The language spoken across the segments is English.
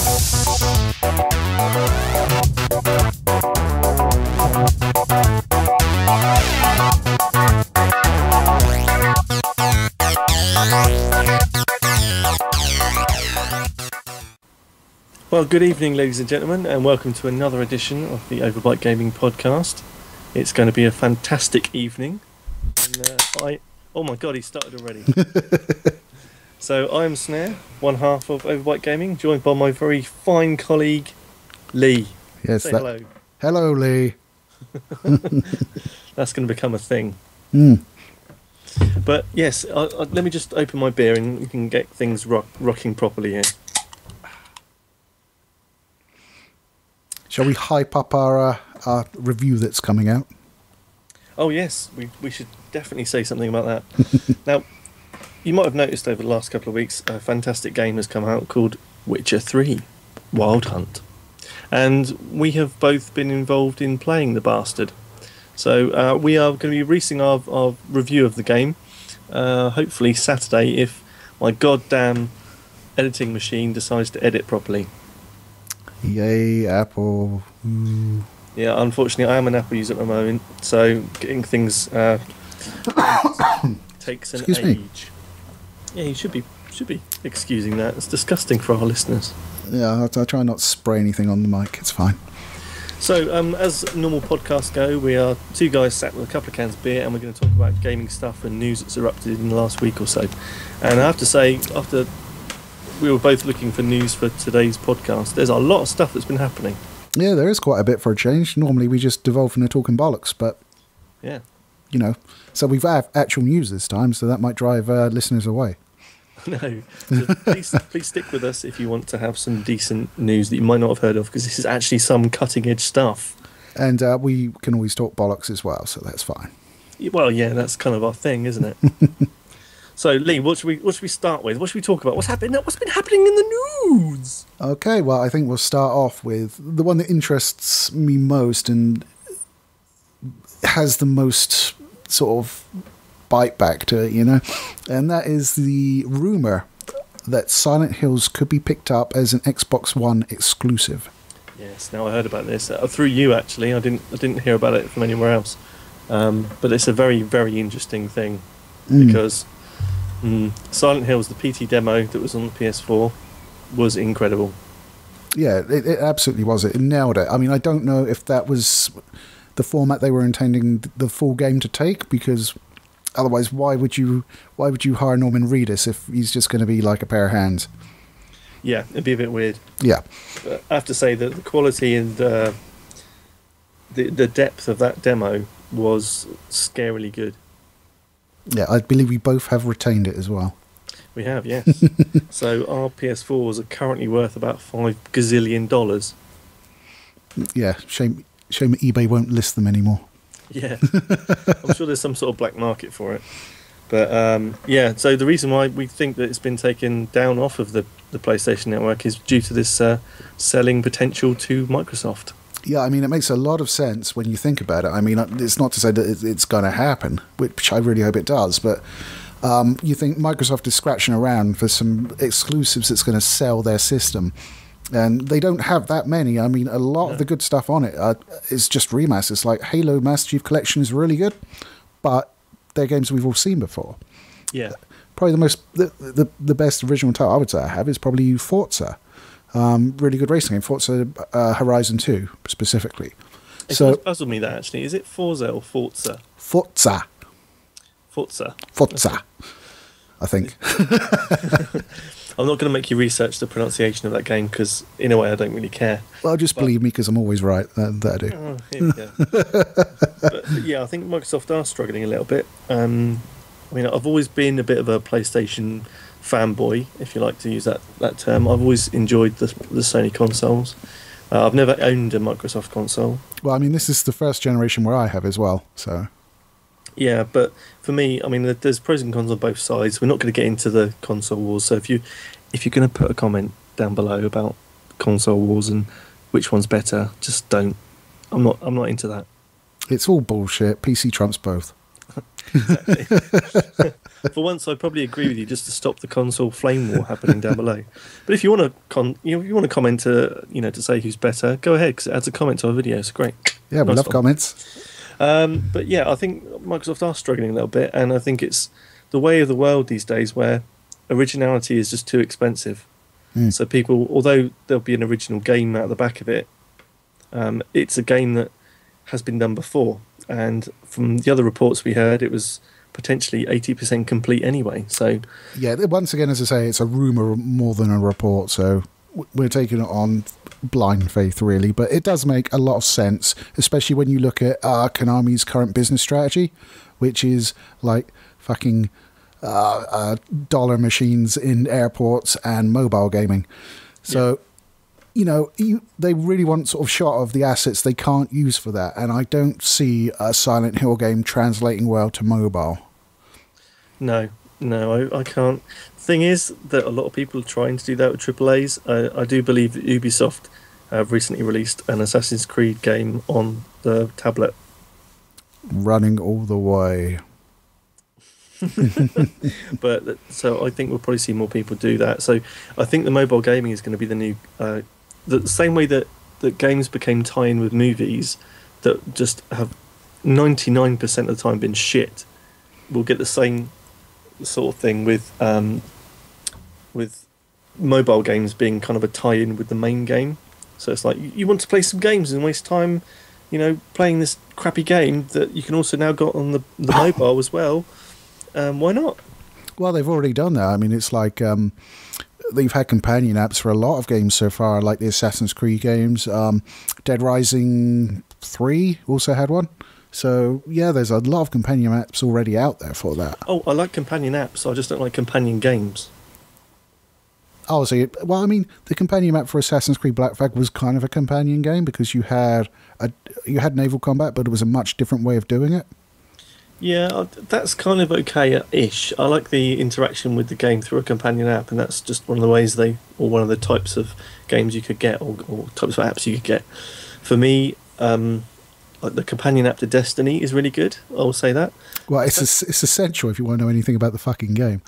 Well, good evening, ladies and gentlemen, and welcome to another edition of the Overbite Gaming Podcast. It's going to be a fantastic evening. And, oh my god, he started already. So I'm Snare, one half of Overbite Gaming, joined by my very fine colleague, Lee. Yes, Say hello. Hello, Lee. That's going to become a thing. Mm. But yes, let me just open my beer and we can get things rocking properly here. Shall we hype up our review that's coming out? Oh yes, we should definitely say something about that. Now, you might have noticed over the last couple of weeks, a fantastic game has come out called Witcher 3 Wild Hunt. And we have both been involved in playing the bastard. So we are going to be releasing our review of the game, hopefully Saturday, if my goddamn editing machine decides to edit properly. Yay, Apple. Mm. Yeah, unfortunately, I am an Apple user at the moment, so getting things takes an Excuse age. Me. Yeah, you should be excusing that. It's disgusting for our listeners. Yeah, I'll try not to spray anything on the mic. It's fine. So, as normal podcasts go, we are two guys sat with a couple of cans of beer, and we're going to talk about gaming stuff and news that's erupted in the last week or so. And I have to say, after we were both looking for news for today's podcast, there's a lot of stuff that's been happening. Yeah, there is quite a bit for a change. Normally we just devolve into talking bollocks, but yeah, you know, so we've had actual news this time, so that might drive listeners away. No, so please stick with us if you want to have some decent news that you might not have heard of, because this is actually some cutting edge stuff. And we can always talk bollocks as well, so that's fine. Well, yeah, that's kind of our thing, isn't it? So, Lee, what should we start with? What should we talk about? What's been happening in the news? Okay, well, I think we'll start off with the one that interests me most and has the most sort of bite back to it, you know, and that is the rumour that Silent Hills could be picked up as an Xbox One exclusive. Yes, now I heard about this through you, actually. I didn't hear about it from anywhere else, but it's a very, very interesting thing because Silent Hills, the PT demo that was on the PS4, was incredible. Yeah, it absolutely was. It nailed it. I mean, I don't know if that was the format they were intending the full game to take, because otherwise, why would you hire Norman Reedus if he's just going to be like a pair of hands? Yeah, it'd be a bit weird. Yeah, but I have to say that the quality and the depth of that demo was scarily good. Yeah, I believe we both have retained it as well. We have, yes. So our PS4s are currently worth about $5 gazillion. Yeah, shame eBay won't list them anymore. Yeah, I'm sure there's some sort of black market for it. But yeah, so the reason why we think that it's been taken down off of the PlayStation Network is due to this selling potential to Microsoft. Yeah, I mean, it makes a lot of sense when you think about it. I mean, it's not to say that it's going to happen, which I really hope it does, but you think Microsoft is scratching around for some exclusives that's going to sell their system, and they don't have that many. I mean, a lot of the good stuff on it is just remasters. Like Halo Master Chief Collection is really good, but they're games we've all seen before. Yeah. Probably the best original title I would say I have is probably Forza. Really good racing game, Forza Horizon 2 specifically. It's always puzzled me that, actually. Is it Forza or Forza? Forza. Forza. Forza, I think. I'm not going to make you research the pronunciation of that game because, in a way, I don't really care. Well, just believe me because I'm always right. That I do. Oh, here we go. But yeah, I think Microsoft are struggling a little bit. I mean, I've always been a bit of a PlayStation fanboy, if you like to use that term. I've always enjoyed the Sony consoles. I've never owned a Microsoft console. Well, I mean, this is the first generation where I have as well, so... Yeah, but for me, I mean, there's pros and cons on both sides. We're not going to get into the console wars, so if you're going to put a comment down below about console wars and which one's better, just don't. I'm not into that. It's all bullshit. PC trumps both. Exactly. For once, I probably agree with you, just to stop the console flame war happening down below. But if you want to, if you want to comment to say who's better, go ahead, because it adds a comment to our video. It's great. Yeah, we love comments. But yeah, I think Microsoft are struggling a little bit, and I think it's the way of the world these days, where originality is just too expensive. So people, although there'll be an original game out of the back of it, it's a game that has been done before. And from the other reports we heard, it was potentially 80% complete anyway. So yeah, once again, as I say, it's a rumor more than a report. So we're taking it on blind faith, really. But it does make a lot of sense, especially when you look at Konami's current business strategy, which is like fucking dollar machines in airports and mobile gaming. So, they really want sort of shot of the assets they can't use for that. And I don't see a Silent Hill game translating well to mobile. No, I can't. The thing is that a lot of people are trying to do that with AAAs. I do believe that Ubisoft have recently released an Assassin's Creed game on the tablet. Running all the way. But so I think we'll probably see more people do that. So I think the mobile gaming is going to be the new, the same way that games became tie-in with movies that just have 99% of the time been shit. We'll get the same sort of thing with mobile games being kind of a tie-in with the main game. So it's like you want to play some games and waste time, playing this crappy game that you can also now got on the mobile as well. Why not? Well, they've already done that. I mean, it's like they've had companion apps for a lot of games so far, like the Assassin's Creed games. Dead Rising 3 also had one. So, yeah, there's a lot of companion apps already out there for that. Oh, I like companion apps. I just don't like companion games. Oh, so, well, I mean, the companion app for Assassin's Creed Black Flag was kind of a companion game because you had naval combat, but it was a much different way of doing it. Yeah, that's kind of okay-ish. I like the interaction with the game through a companion app, and that's just one of the ways or one of the types of games you could get, or types of apps you could get. For me, like the companion app to Destiny is really good. I will say that. Well, it's essential if you want to know anything about the fucking game.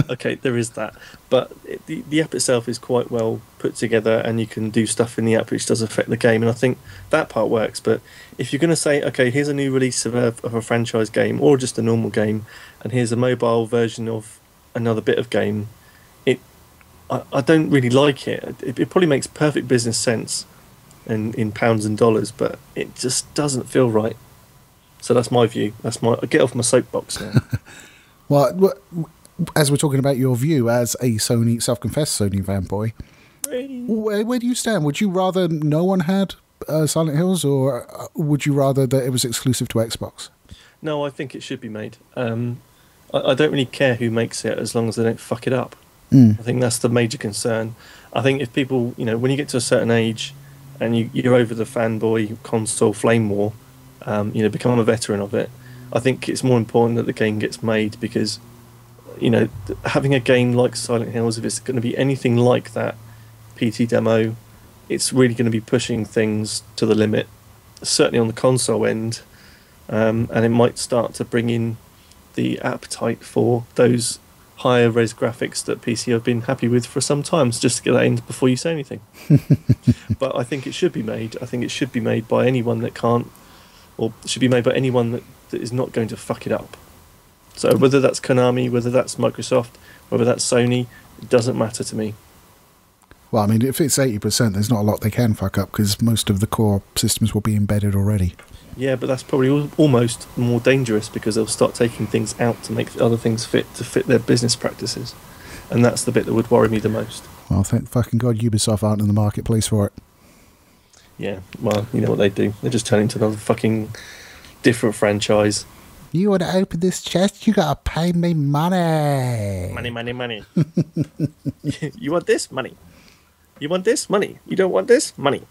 Okay, there is that. But the app itself is quite well put together, and you can do stuff in the app which does affect the game, and I think that part works. But if you're going to say, okay, here's a new release of a franchise game, or just a normal game, and here's a mobile version of another bit of game, I don't really like it. It probably makes perfect business sense in pounds and dollars, but it just doesn't feel right. So that's my view. I get off my soapbox now. Well, as we're talking about your view as a self-confessed Sony fanboy, where do you stand? Would you rather no one had Silent Hills, or would you rather that it was exclusive to Xbox? No, I think it should be made. I don't really care who makes it as long as they don't fuck it up. I think that's the major concern. I think if people, when you get to a certain age and you're over the fanboy console flame war, become a veteran of it, I think it's more important that the game gets made, because having a game like Silent Hills, if it's going to be anything like that PT demo, it's really going to be pushing things to the limit, certainly on the console end, and it might start to bring in the appetite for those higher res graphics that PC have been happy with for some time. So just to get that in before you say anything. But I think it should be made. I think it should be made by anyone that can't, or should be made by anyone that is not going to fuck it up. So whether that's Konami, whether that's Microsoft, whether that's Sony, it doesn't matter to me. Well, I mean, if it's 80%, there's not a lot they can fuck up, because most of the core systems will be embedded already. Yeah, but that's probably almost more dangerous, because they'll start taking things out to make other things fit their business practices. And that's the bit that would worry me the most. Well, thank fucking God Ubisoft aren't in the marketplace for it. Yeah, well, you know what they do. They just turn into another fucking different franchise. You want to open this chest? You got to pay me money. Money. You want this? Money. You want this? Money. You don't want this? Money.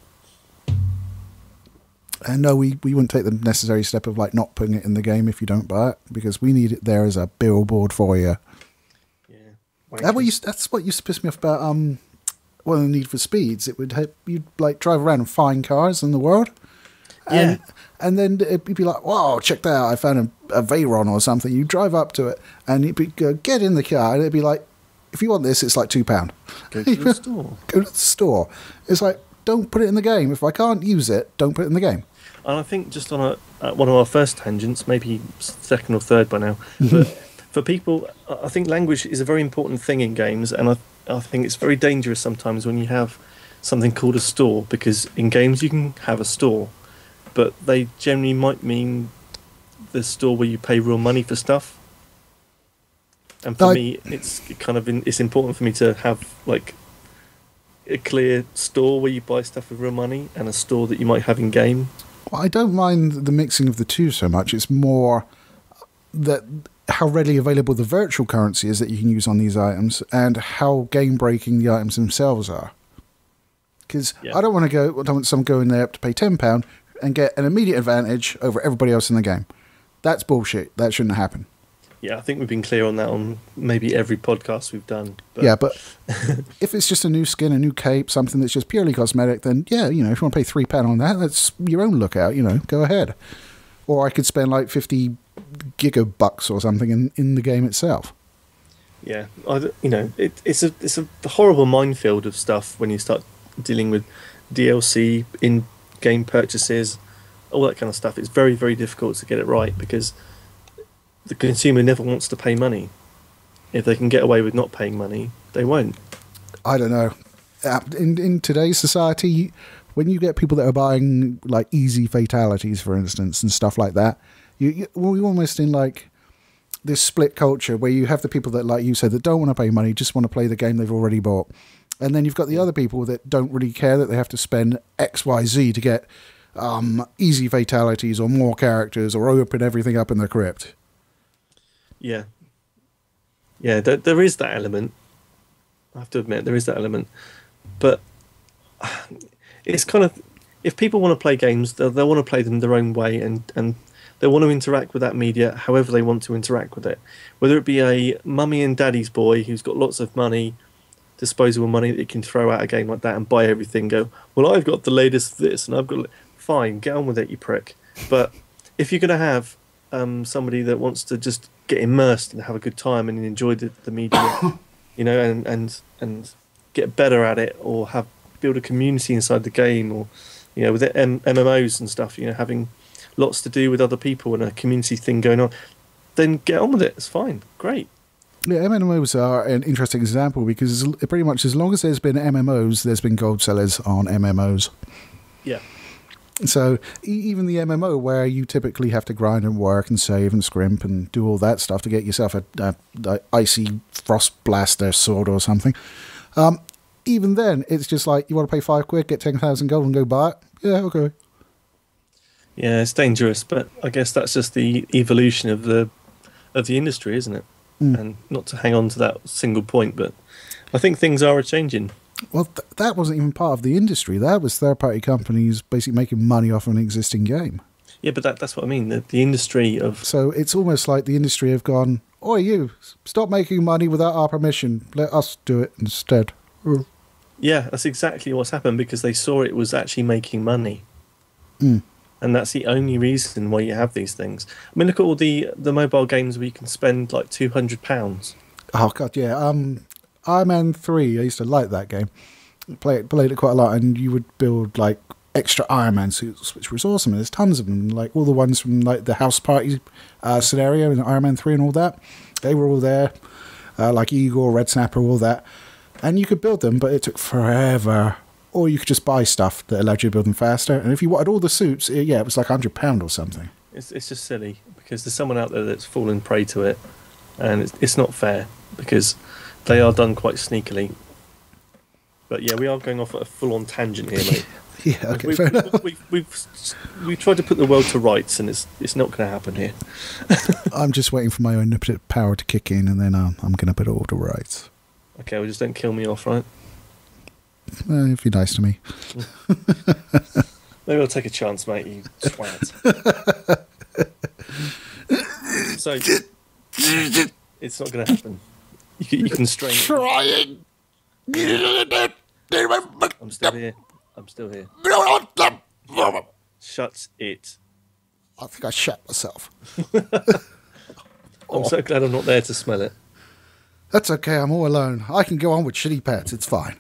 And no, we wouldn't take the necessary step of not putting it in the game if you don't buy it, because we need it there as a billboard for you. Yeah, that's what used to piss me off about the Need for Speeds. It would help you drive around and find cars in the world, And then it'd be like, "Wow, check that out! I found a Veyron or something." You drive up to it, and you'd be go, get in the car, and it'd be like, "If you want this, it's like £2." Go to the store. Go to the store. It's like, don't put it in the game. If I can't use it, don't put it in the game. And I think just on one of our first tangents, maybe second or third by now, but for people, I think language is a very important thing in games, and I think it's very dangerous sometimes when you have something called a store, because in games you can have a store, but they generally might mean the store where you pay real money for stuff. And for me, it's it's important for me to have like a clear store where you buy stuff with real money, and a store that you might have in game. Well, I don't mind the mixing of the two so much. It's more that how readily available the virtual currency is that you can use on these items, and how game-breaking the items themselves are. Because I don't want someone going there to pay £10 and get an immediate advantage over everybody else in the game. That's bullshit. That shouldn't happen. Yeah, I think we've been clear on that on maybe every podcast we've done. But yeah, but if it's just a new skin, a new cape, something that's just purely cosmetic, then yeah, if you want to pay £3 on that, that's your own lookout, go ahead. Or I could spend like 50 gigabucks or something in the game itself. Yeah, it's a horrible minefield of stuff when you start dealing with DLC, in-game purchases, all that kind of stuff. It's very, very difficult to get it right, because the consumer never wants to pay money. If they can get away with not paying money, they won't. I don't know. In today's society, when you get people that are buying like easy fatalities, for instance, and stuff like that, you're almost in like this split culture where you have the people that, like you said, that don't want to pay money, just want to play the game they've already bought. And then you've got the other people that don't really care that they have to spend X, Y, Z to get easy fatalities or more characters or open everything up in the crypt. Yeah. Yeah, there is that element. I have to admit, there is that element. But it's kind of, if people want to play games, they'll want to play them their own way, and they want to interact with that media however they want to interact with it. Whether it be a mummy and daddy's boy who's got lots of money, disposable money, that you can throw out a game like that and buy everything, go, well, I've got the latest of this, and I've got... Fine, get on with it, you prick. But if you're going to have somebody that wants to just get immersed and have a good time and enjoy the media, and get better at it, or build a community inside the game, or with the MMOs and stuff, having lots to do with other people and a community thing going on, then get on with it. It's fine, great. Yeah, MMOs are an interesting example, because pretty much as long as there's been MMOs, there's been gold sellers on MMOs. Yeah. So even the MMO where you typically have to grind and work and save and scrimp and do all that stuff to get yourself a icy frost blaster sword or something, even then it's just like, you want to pay £5, get 10,000 gold and go buy it? Yeah, okay. Yeah, it's dangerous, but I guess that's just the evolution of the industry, isn't it? And not to hang on to that single point, but I think things are changing. Well, that wasn't even part of the industry. That was third-party companies basically making money off an existing game. Yeah, but that's what I mean, the industry of... So it's almost like the industry have gone, "Oi, you, stop making money without our permission. Let us do it instead." Yeah, that's exactly what's happened, because they saw it was actually making money. And that's the only reason why you have these things. I mean, look at all the mobile games where you can spend like £200. Oh, God, yeah. Iron Man 3, I used to like that game. Played it quite a lot, and you would build like extra Iron Man suits, which was awesome. And there's tons of them, like all the ones from like the house party scenario in Iron Man 3 and all that. They were all there, like Eagle, Red Snapper, all that. And you could build them, but it took forever. Or you could just buy stuff that allowed you to build them faster. And if you wanted all the suits, it was like £100 or something. It's just silly, because there's someone out there that's fallen prey to it, and it's not fair, because they are done quite sneakily. But yeah, we are going off at a full-on tangent here, mate. Yeah, okay, fair enough. We've tried to put the world to rights, and it's not going to happen here. I'm just waiting for my omnipotent power to kick in, and then I'm going to put it all to rights. Okay, well, just don't kill me off, right? If you're nice to me. Maybe I'll take a chance, mate, you twat. So, it's not going to happen. You can strain it. Trying. I'm still here. Shut it. I think I shat myself. I'm so glad I'm not there to smell it. That's okay, I'm all alone. I can go on with shitty pets, it's fine.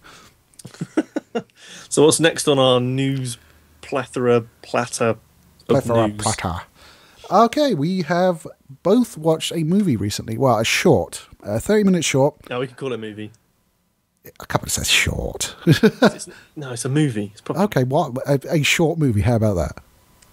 So what's next on our news platter of news? Platter. Okay, we have both watched a movie recently. Well, a short. A 30-minute short. No, we can call it a movie. A couple says short. No, it's a movie. It's probably... Okay, what? A short movie, how about that?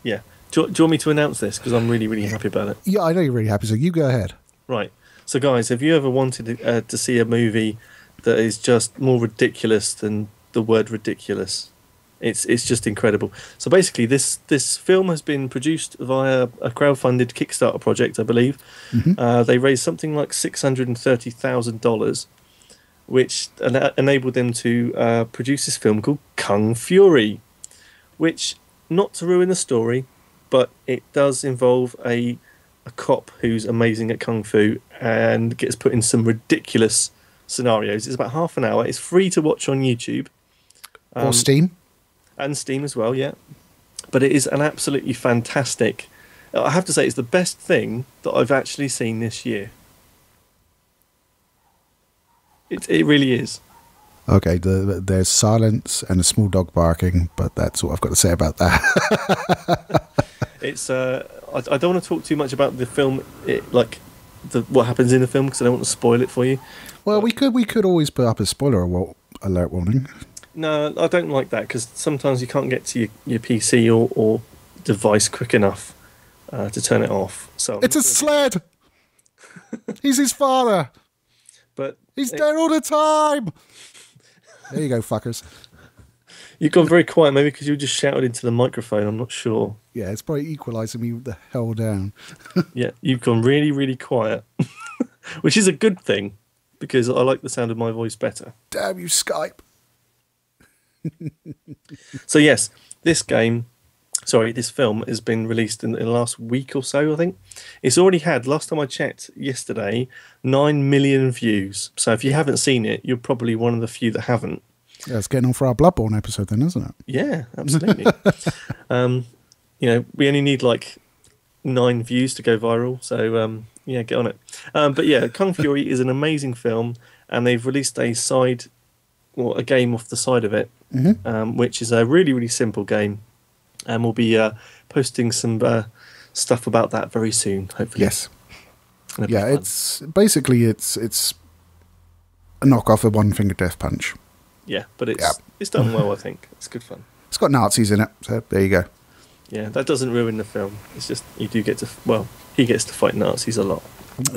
Yeah. Do you want me to announce this? Because I'm really, really happy about it. Yeah, I know you're really happy, so you go ahead. Right. So, guys, have you ever wanted to see a movie that is just more ridiculous than the word ridiculous? It's just incredible. So, basically, this film has been produced via a crowdfunded Kickstarter project, I believe. Mm-hmm. They raised something like $630,000, which enabled them to produce this film called Kung Fury, which, not to ruin the story, but it does involve a cop who's amazing at kung fu and gets put in some ridiculous scenarios. It's about half an hour. It's free to watch on YouTube. Or Steam. And Steam as well, yeah. But it is an absolutely fantastic... I have to say, it's the best thing that I've actually seen this year. It really is. Okay, there's silence and a small dog barking, but that's all I've got to say about that. It's I don't want to talk too much about the film, what happens in the film, because I don't want to spoil it for you. Well, we could always put up a spoiler alert warning. No, I don't like that, because sometimes you can't get to your PC or device quick enough to turn it off. So it's a sled. He's his father. But he's there all the time. There you go, fuckers. You've gone very quiet, maybe because you just shouted into the microphone. I'm not sure. Yeah, it's probably equalising me the hell down. Yeah, you've gone really, really quiet, which is a good thing, because I like the sound of my voice better. Damn you, Skype. So yes, this film has been released in the last week or so, I think. It's already had, last time I checked yesterday, 9 million views. So if you haven't seen it, you're probably one of the few that haven't. Yeah, it's getting on for our Bloodborne episode then, isn't it? Yeah, absolutely. We only need like 9 views to go viral. So, yeah, get on it. But yeah, Kung Fury is an amazing film, and they've released a game off the side of it, which is a really, really simple game. And we'll be posting some stuff about that very soon, hopefully. Yes. Yeah, it's basically it's a knockoff of One Finger Death Punch. Yeah, but it's done well, I think. It's good fun. It's got Nazis in it, so there you go. Yeah, that doesn't ruin the film. It's just you do get to... Well, he gets to fight Nazis a lot.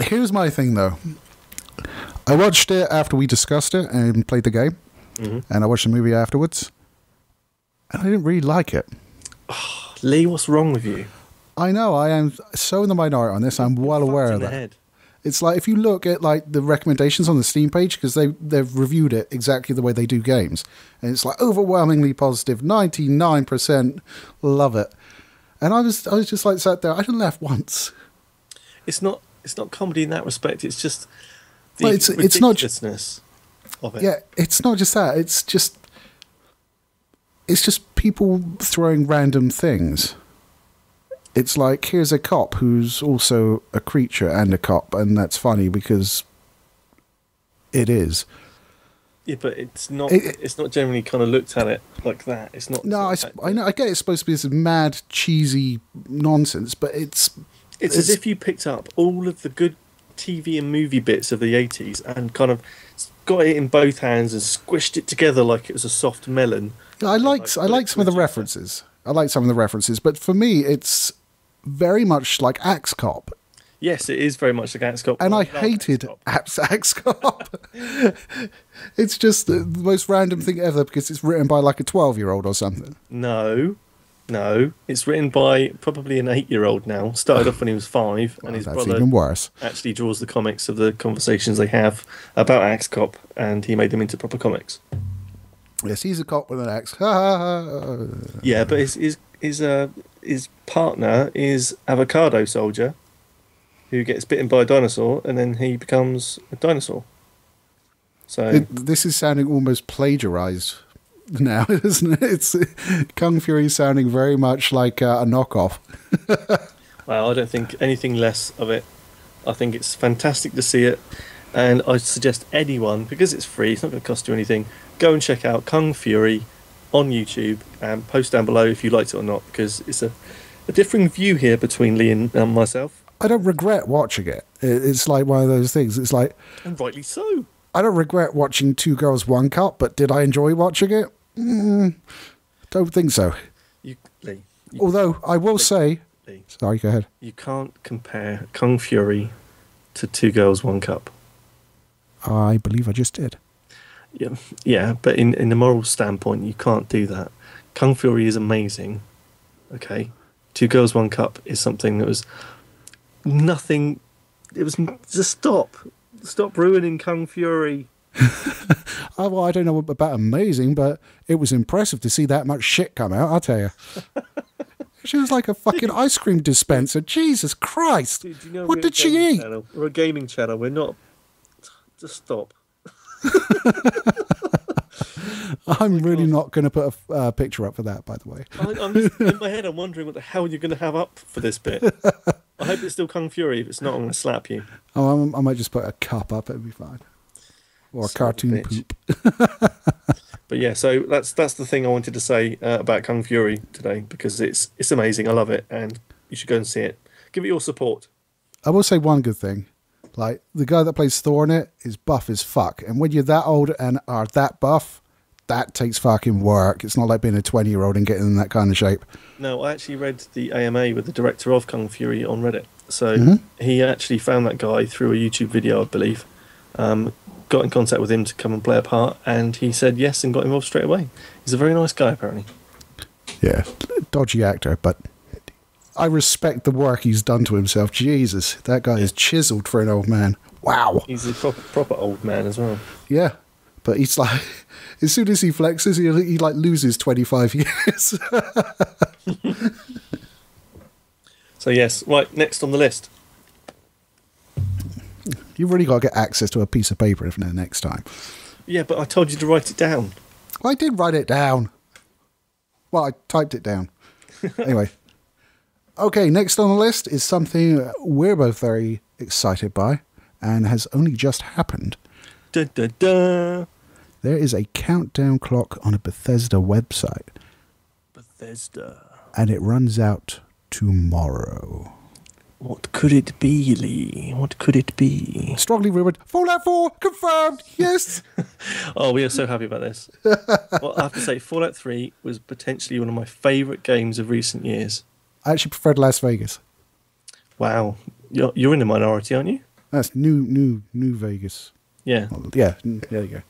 Here's my thing, though. I watched it after we discussed it and played the game, and I watched the movie afterwards, and I didn't really like it. Oh, Lee, what's wrong with you? I know, I am so in the minority on this. I'm well aware of that. Head. It's like if you look at like the recommendations on the Steam page, because they've reviewed it exactly the way they do games, and it's like overwhelmingly positive, 99% love it, and I was just like sat there. I didn't laugh once. It's not comedy in that respect. It's just it's ridiculousness of it. Yeah, it's not just that. It's just people throwing random things. It's like, here's a cop who's also a creature and a cop, and that's funny because it is. Yeah, but it's not. It's not generally kind of looked at it like that. It's not. No, I know. I get it's supposed to be this mad, cheesy nonsense, but it's as if you picked up all of the good TV and movie bits of the 80s and kind of got it in both hands and squished it together like it was a soft melon. I like some of the references. I like some of the references, but for me, it's very much like Axe Cop. Yes, it is very much like Axe Cop. And I hated Axe Cop. It's just the most random thing ever because it's written by like a 12-year-old or something. No. It's written by probably an 8-year-old now. Started off when he was 5, and his brother even worse. Actually draws the comics of the conversations they have about Axe Cop, and he made them into proper comics. Yes, he's a cop with an axe. Yeah, but his partner is Avocado Soldier, who gets bitten by a dinosaur, and then he becomes a dinosaur. So this is sounding almost plagiarized. now, isn't it? It's Kung Fury sounding very much like a knockoff. Well, I don't think anything less of it. I think it's fantastic to see it, and I suggest anyone, because it's free, it's not going to cost you anything, go and check out Kung Fury on YouTube and post down below if you liked it or not, because it's a differing view here between Lee and myself. I don't regret watching it. It's like one of those things. It's like, And rightly so. I don't regret watching Two Girls, One Cup, but did I enjoy watching it? Don't think so. Lee, Although I will say, sorry, go ahead. you can't compare Kung Fury to Two Girls, One Cup. I believe I just did. Yeah, but in the moral standpoint, you can't do that. Kung Fury is amazing. Okay, Two Girls, One Cup is something that was nothing. It was just stop ruining Kung Fury. Well, I don't know about amazing, but it was impressive to see that much shit come out, I'll tell you. She was like a fucking ice cream dispenser. Jesus Christ. Dude, you know what did she eat? We're a gaming channel. We're not. Just stop. I'm really not going to put a picture up for that, by the way. I'm just, in my head, I'm wondering what the hell you're going to have up for this bit. I hope it's still Kung Fury. If it's not, I'm going to slap you. Oh, I might just put a cup up. It'll be fine. Or a cartoon poop. But yeah, so that's the thing I wanted to say about Kung Fury today, because it's amazing. I love it, and you should go and see it. Give it your support. I will say one good thing. Like, the guy that plays Thor in it is buff as fuck. And when you're that old and are that buff, that takes fucking work. It's not like being a 20-year-old and getting in that kind of shape. No, I actually read the AMA with the director of Kung Fury on Reddit. So he actually found that guy through a YouTube video, I believe. Got in contact with him to come and play a part, and he said yes and got involved straight away. He's a very nice guy, apparently. Yeah, dodgy actor, but I respect the work he's done to himself. Jesus, that guy is chiseled for an old man. Wow. He's a proper old man as well. Yeah, but he's like, as soon as he flexes, he like loses 25 years. So yes, right, next on the list. You've really got to get access to a piece of paper next time. Yeah, but I told you to write it down. I did write it down. Well, I typed it down. Anyway. Okay, next on the list is something we're both very excited by and has only just happened. Dun, dun, dun. There is a countdown clock on a Bethesda website. Bethesda. And it runs out tomorrow. What could it be, Lee? What could it be? Strongly rumoured. Fallout 4 confirmed. Yes. Oh, we are so happy about this. Well, I have to say, Fallout 3 was potentially one of my favourite games of recent years. I actually preferred Las Vegas. Wow, you're in the minority, aren't you? That's New Vegas. Yeah. Yeah. There you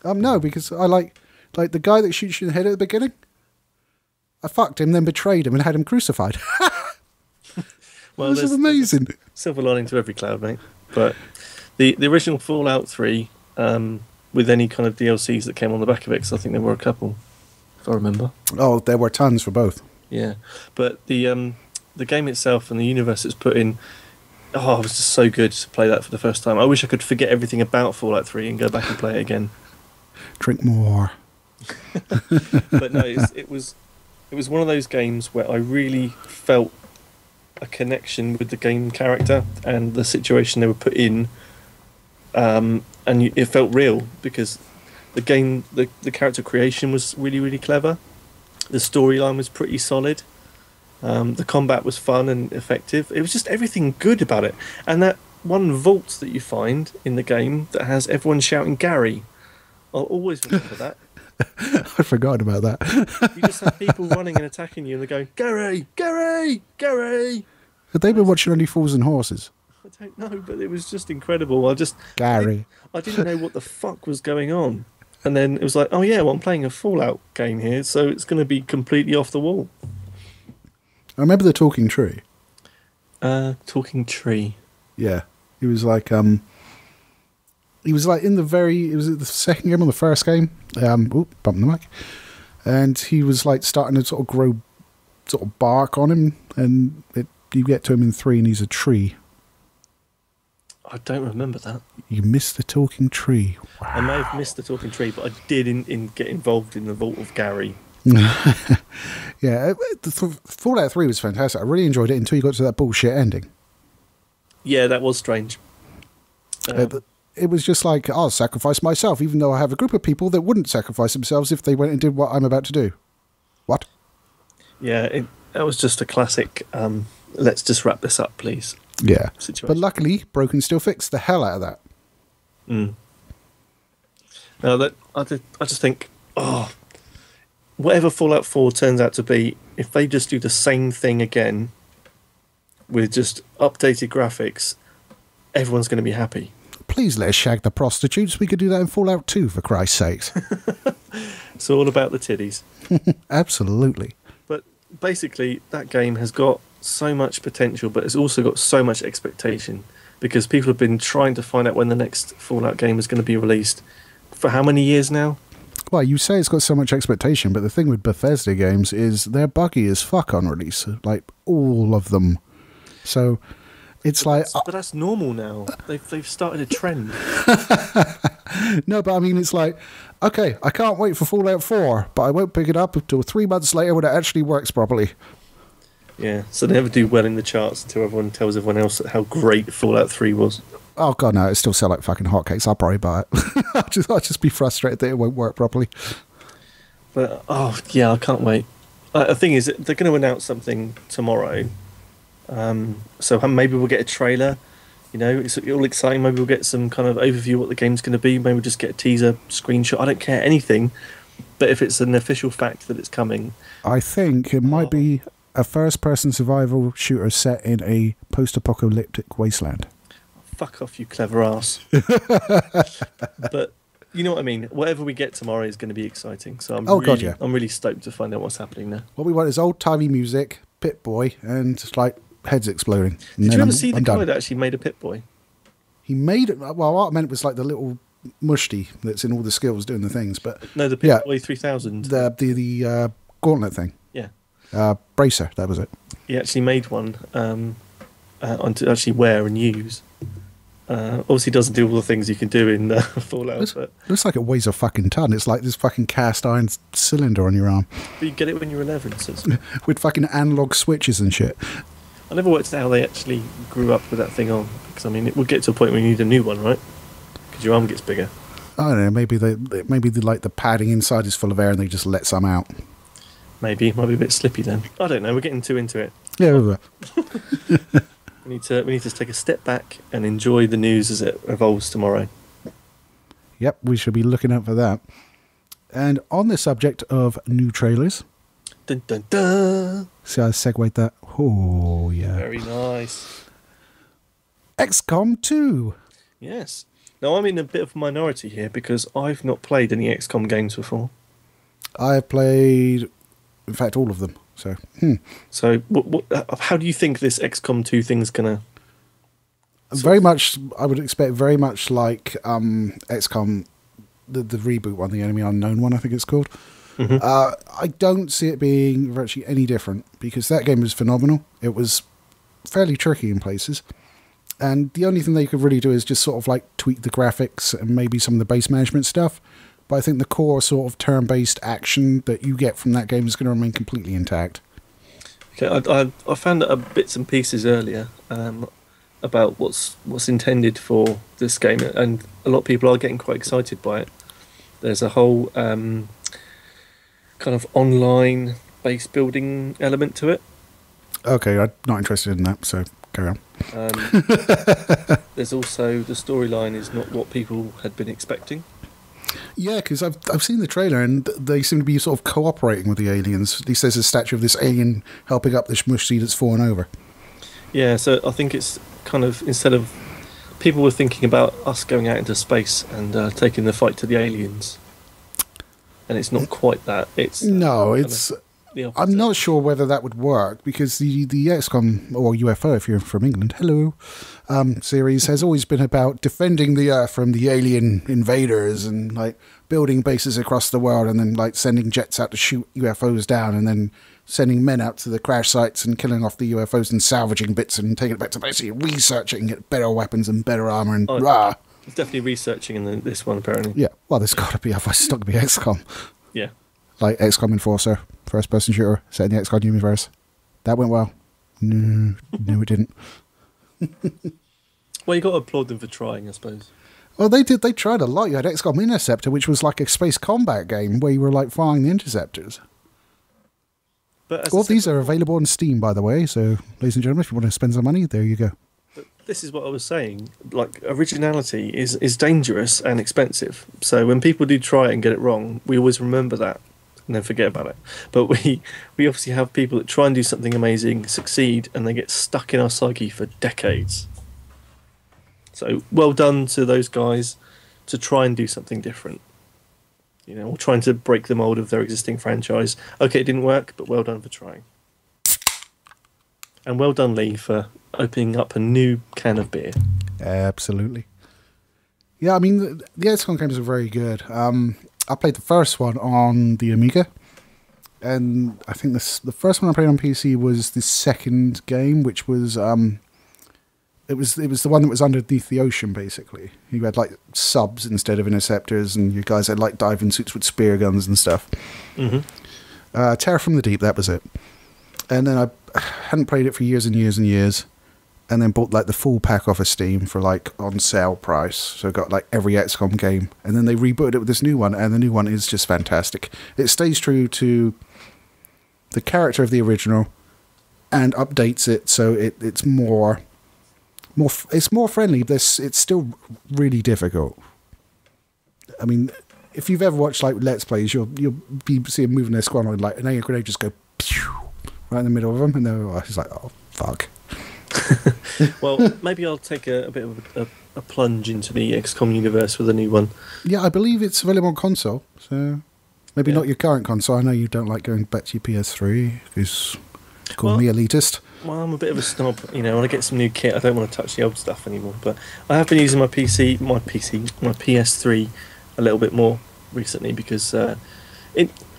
go. No, because I like the guy that shoots you in the head at the beginning. I fucked him, then betrayed him, and had him crucified. Well, this is amazing. Silver lining to every cloud, mate. But the original Fallout 3, with any kind of DLCs that came on the back of it, because I think there were a couple, if I remember. Oh, there were tons for both. Yeah, but the game itself and the universe it's put in, it was just so good to play that for the first time. I wish I could forget everything about Fallout 3 and go back and play it again. Drink more. But no, it was one of those games where I really felt a connection with the game character and the situation they were put in, and it felt real because the game, the character creation was really, really clever. The storyline was pretty solid. The combat was fun and effective. It was just everything good about it. And that one vault that you find in the game that has everyone shouting Gary, I'll always remember that. I forgot about that. You just have people running and attacking you and they're going, Gary, Gary, Gary. Had they been watching Only Fools and Horses? I don't know, but it was just incredible. Gary. I didn't know what the fuck was going on. And then it was like, oh yeah, well I'm playing a Fallout game here, so it's going to be completely off the wall. I remember the talking tree. Talking tree. Yeah. He was like in the it was the second game or the first game. Bumping the mic. And he was like starting to sort of grow sort of bark on him, and you get to him in 3 and he's a tree. I don't remember that. You missed the talking tree. Wow. I may have missed the talking tree, but I did get involved in the Vault of Gary. Yeah, Fallout 3 was fantastic. I really enjoyed it until you got to that bullshit ending. Yeah, that was strange. It was just like, I'll sacrifice myself, even though I have a group of people that wouldn't sacrifice themselves if they went and did what I'm about to do. What? Yeah, that was just a classic, let's just wrap this up, please. Yeah. Situation. But luckily, Broken still fixed the hell out of that. Now, I just think, whatever Fallout 4 turns out to be, if they just do the same thing again with just updated graphics, everyone's going to be happy. Please let us shag the prostitutes. We could do that in Fallout 2, for Christ's sakes. It's all about the titties. Absolutely. But basically, that game has got so much potential, but it's also got so much expectation, because people have been trying to find out when the next Fallout game is going to be released for how many years now? Well, you say it's got so much expectation, but the thing with Bethesda games is they're buggy as fuck on release. Like, all of them. So, it's but that's normal now. They've started a trend. No, but I mean, it's like, okay, I can't wait for Fallout 4, but I won't pick it up until 3 months later when it actually works properly. Yeah, so they never do well in the charts until everyone tells everyone else how great Fallout 3 was. Oh, God, no, it still sell like fucking hotcakes. I'll probably buy it. I'll just be frustrated that it won't work properly. But, yeah, I can't wait. The thing is, they're going to announce something tomorrow. So maybe we'll get a trailer. You know, it's all exciting. Maybe we'll get some kind of overview of what the game's going to be. Maybe we'll just get a teaser, screenshot. I don't care, anything. But if it's an official fact that it's coming... I think it might be a first-person survival shooter set in a post-apocalyptic wasteland. Fuck off, you clever ass. But you know what I mean. Whatever we get tomorrow is going to be exciting. So I'm really stoked to find out what's happening there. What we want is old-timey music, Pip-Boy, and like heads exploding. Did you ever see the guy that actually made a Pip-Boy? He made it. Well, what I meant was like the little mushty that's in all the skills doing the things. But no, the Pip-Boy 3000. The gauntlet thing. Yeah. Bracer. That was it. He actually made one to actually wear and use. Obviously doesn't do all the things you can do in Fallout. Looks like it weighs a fucking ton. It's like this fucking cast iron cylinder on your arm. But you get it when you're 11. So with fucking analog switches and shit. I never worked out how they actually grew up with that thing on. Because, I mean, it would get to a point where you need a new one, right? Because your arm gets bigger. I don't know. Maybe the padding inside is full of air and they just let some out. Maybe. It might be a bit slippy then. I don't know. We're getting too into it. Yeah. We need to take a step back and enjoy the news as it evolves tomorrow. Yep, we should be looking out for that. And on the subject of new trailers... Dun, dun, dun. See how I segued that? Oh, yeah. Very nice. XCOM 2. Yes. Now, I'm in a bit of a minority here because I've not played any XCOM games before. I have played, in fact, all of them. So, how do you think this XCOM 2 thing's gonna? Very much, I would expect very much like XCOM, the reboot one, the Enemy Unknown one, I think it's called. Mm-hmm. I don't see it being virtually any different because that game was phenomenal. It was fairly tricky in places, and the only thing they could really do is just sort of like tweak the graphics and maybe some of the base management stuff. But I think the core sort of turn-based action that you get from that game is going to remain completely intact. Okay, I found bits and pieces earlier about what's intended for this game, and a lot of people are getting quite excited by it. There's a whole kind of online base building element to it. Okay, I'm not interested in that, so carry on. There's also the storyline is not what people had been expecting. Yeah, because I've seen the trailer and they seem to be sort of cooperating with the aliens. At least there's a statue of this alien helping up this mushty that's fallen over. Yeah, so I think it's kind of, instead of... People were thinking about us going out into space and taking the fight to the aliens. And it's not quite that. It's I'm not sure whether that would work because the XCOM, or UFO if you're from England, hello, series has always been about defending the Earth from the alien invaders and like building bases across the world and then like sending jets out to shoot UFOs down and then sending men out to the crash sites and killing off the UFOs and salvaging bits and taking it back to base, researching, get better weapons and better armor and rah. It's definitely researching in this one, apparently. Yeah, well, there's got to be, otherwise it's not going to be XCOM. Yeah. Like XCOM Enforcer, first-person shooter, set in the XCOM universe. That went well. No, it didn't. Well, you got to applaud them for trying, I suppose. Well, they did. They tried a lot. You had XCOM Interceptor, which was like a space combat game where you were like flying the interceptors. But all these are available on Steam, by the way. So, ladies and gentlemen, if you want to spend some money, there you go. But this is what I was saying. Like, originality is dangerous and expensive. So when people do try it and get it wrong, we always remember that and then forget about it. But we obviously have people that try and do something amazing, succeed, and they get stuck in our psyche for decades. So well done to those guys to try and do something different. You know, or trying to break the mold of their existing franchise. Okay, it didn't work, but well done for trying. And well done, Lee, for opening up a new can of beer. Absolutely. Yeah, I mean, the XCOM games are very good. I played the first one on the Amiga. And I think the first one I played on PC was the second game, which was... It was the one that was underneath the ocean, basically. You had, like, subs instead of interceptors, and you guys had, like, diving suits with spear guns and stuff. Mm-hmm. Terror from the Deep, that was it. And then I hadn't played it for years and years and years, and then bought, like, the full pack off of Steam for, like, on sale price. So I got, like, every XCOM game. And then they rebooted it with this new one, and the new one is just fantastic. It stays true to the character of the original, and updates it so it's more friendly, but it's still really difficult. I mean, if you've ever watched like Let's Plays, you'll be seeing moving their squad and like an air grenade just go pew, right in the middle of them, and they're just like, oh fuck. Well, maybe I'll take a bit of a plunge into the XCOM universe with a new one. Yeah, I believe it's available on console, so maybe not your current console. I know you don't like going back to your PS3 because call me elitist. Well, I'm a bit of a snob, you know. When I get some new kit, I don't want to touch the old stuff anymore. But I have been using my PS3 a little bit more recently because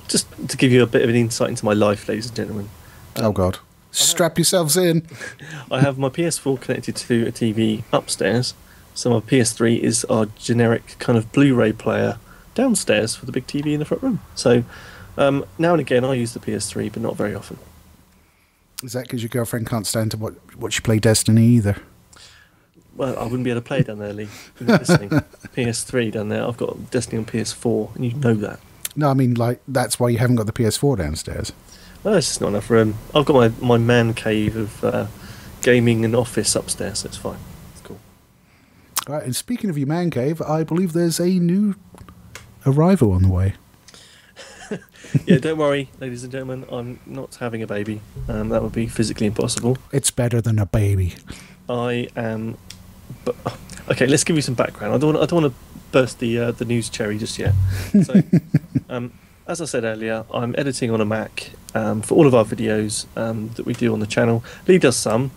just to give you a bit of an insight into my life, ladies and gentlemen. Oh God, strap yourselves in. I have my PS4 connected to a TV upstairs, so my PS3 is our generic kind of Blu-ray player downstairs for the big TV in the front room. So now and again, I use the PS3, but not very often. Is that because your girlfriend can't stand to watch you play Destiny either? Well, I wouldn't be able to play down there, Lee. You're not listening. PS3 down there. I've got Destiny on PS4, and you know that. No, I mean, like, that's why you haven't got the PS4 downstairs. Well, it's just not enough room. I've got my man cave of gaming and office upstairs, so it's fine. It's cool. All right, and speaking of your man cave, I believe there's a new arrival on the way. Yeah, don't worry, ladies and gentlemen. I'm not having a baby. That would be physically impossible. It's better than a baby. I am. But okay, let's give you some background. I don't want to burst the news cherry just yet. So, as I said earlier, I'm editing on a Mac for all of our videos that we do on the channel. Lee does some.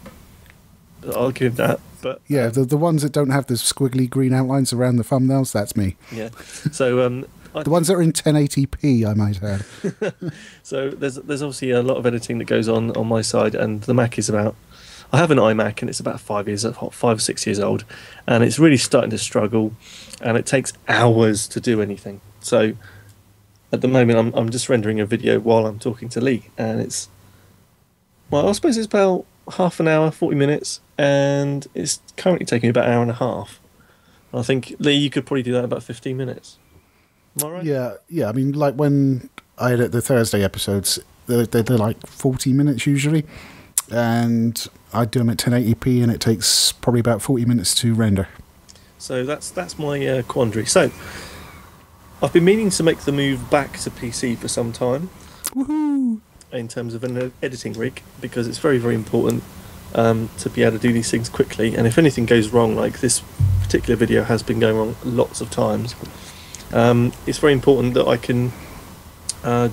I'll give him that. But yeah, the ones that don't have the squiggly green outlines around the thumbnails, that's me. Yeah. So. The ones that are in 1080p, I might add. So there's obviously a lot of editing that goes on my side, and the Mac is about... I have an iMac, and it's about 5 or 6 years old, and it's really starting to struggle, and it takes hours to do anything. So at the moment, I'm just rendering a video while I'm talking to Lee, and it's... Well, I suppose it's about half an hour, 40 minutes, and it's currently taking me about an hour and a half. I think, Lee, you could probably do that in about 15 minutes. Am I right? Yeah. I mean, like when I edit the Thursday episodes, they're like 40 minutes usually, and I do them at 1080p, and it takes probably about 40 minutes to render. So that's my quandary. So I've been meaning to make the move back to PC for some time. Woohoo! In terms of an editing rig, because it's very, very important to be able to do these things quickly. And if anything goes wrong, like this particular video has been going wrong lots of times. It's very important that I can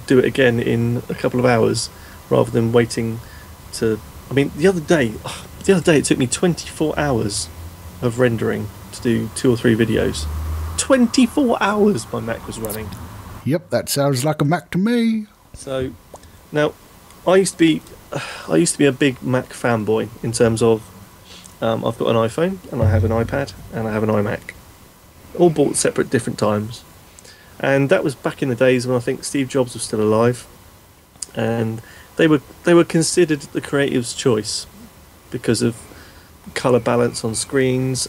do it again in a couple of hours rather than waiting to... I mean, the other day it took me 24 hours of rendering to do 2 or 3 videos. 24 hours my Mac was running. Yep, that sounds like a Mac to me. So, now, I used to be, a big Mac fanboy in terms of, I've got an iPhone and I have an iPad and I have an iMac, all bought separate different times, and that was back in the days when I think Steve Jobs was still alive, and they were considered the creative's choice because of color balance on screens,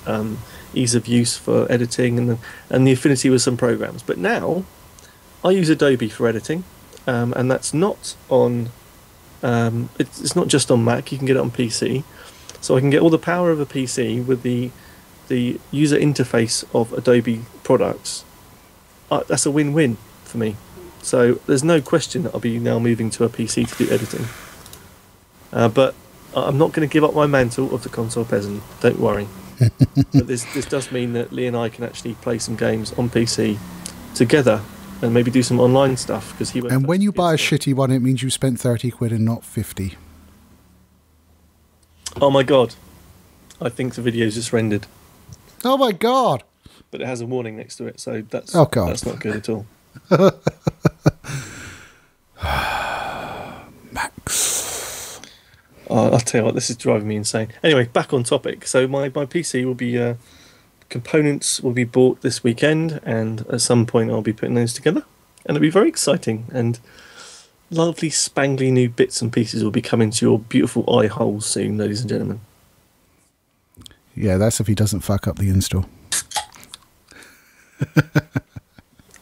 ease of use for editing, and the affinity with some programs. But now I use Adobe for editing, and that's not on. It's not just on Mac. You can get it on PC, so I can get all the power of a PC with the user interface of Adobe products. That's a win-win for me. So there's no question that I'll be now moving to a PC to do editing. But I'm not going to give up my mantle of the console peasant. Don't worry. But this does mean that Lee and I can actually play some games on PC together and maybe do some online stuff. Because he. And when you buy a shitty one, it means you spent 30 quid and not 50. Oh my god! I think the video's just rendered. Oh my god! But it has a warning next to it, so that's that's not good at all. Max. I'll tell you what, this is driving me insane. Anyway, back on topic. So my PC will be components will be bought this weekend, and at some point I'll be putting those together, and it'll be very exciting. And lovely, spangly new bits and pieces will be coming to your beautiful eye holes soon, ladies and gentlemen. Yeah, that's if he doesn't fuck up the install.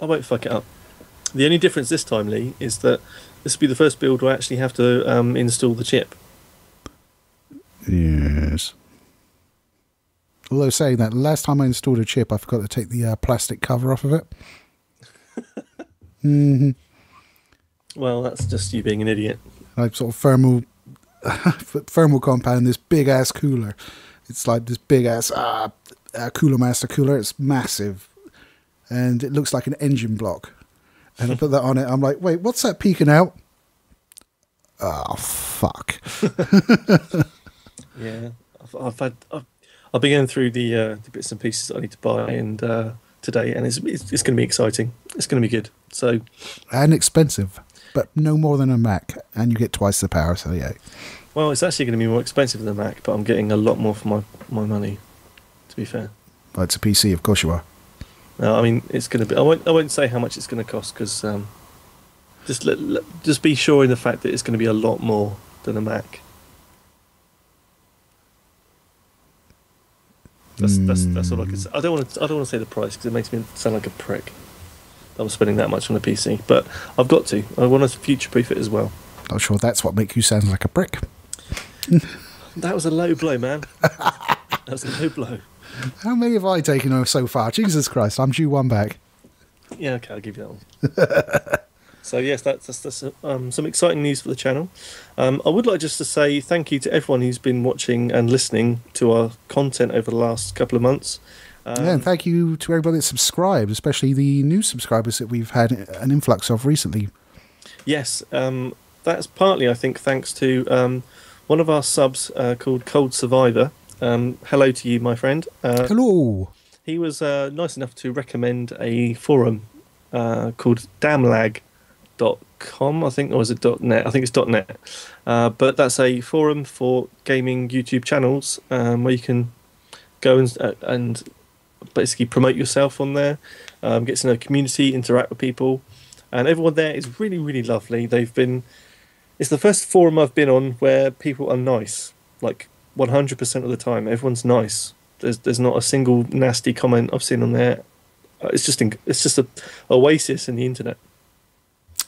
I won't fuck it up. The only difference this time, Lee, is that this will be the first build where I actually have to install the chip. Yes. Although saying that, last time I installed a chip, I forgot to take the plastic cover off of it. Mm-hmm. Well, that's just you being an idiot. Like sort of thermal compound, this big ass cooler. It's like this big ass Cooler Master cooler. It's massive, and it looks like an engine block. And I put that on it. I'm like, wait, what's that peeking out? Oh fuck! Yeah, I've been going through the bits and pieces that I need to buy and today, and it's going to be exciting. It's going to be good. So and expensive, but no more than a Mac, and you get twice the power. So yeah. Well, it's actually going to be more expensive than a Mac, but I'm getting a lot more for my money. To be fair. Well, it's a PC, of course you are. No, I mean it's going to be. I won't say how much it's going to cost because just be sure in the fact that it's going to be a lot more than a Mac. That's all I can say. I don't want to say the price because it makes me sound like a prick. I'm spending that much on a PC, but I've got to. I want to future-proof it as well. Not sure that's what makes you sound like a prick. That was a low blow, man. That was a low blow. How many have I taken so far? Jesus Christ, I'm due one back. Yeah, okay, I'll give you that one. So yes, that's some exciting news for the channel. I would like just to say thank you to everyone who's been watching and listening to our content over the last couple of months. Yeah, and thank you to everybody that subscribed, especially the new subscribers that we've had an influx of recently. Yes, that's partly, I think, thanks to one of our subs called Cold Survivor. Hello to you, my friend. Hello. He was nice enough to recommend a forum called damlag.com, I think, or was it .net? I think it's .net. But that's a forum for gaming YouTube channels where you can go and basically promote yourself on there, get to know the community, interact with people, and everyone there is really, really lovely. It's the first forum I've been on where people are nice, like 100% of the time. Everyone's nice. There's not a single nasty comment I've seen on there. It's just a oasis in the internet.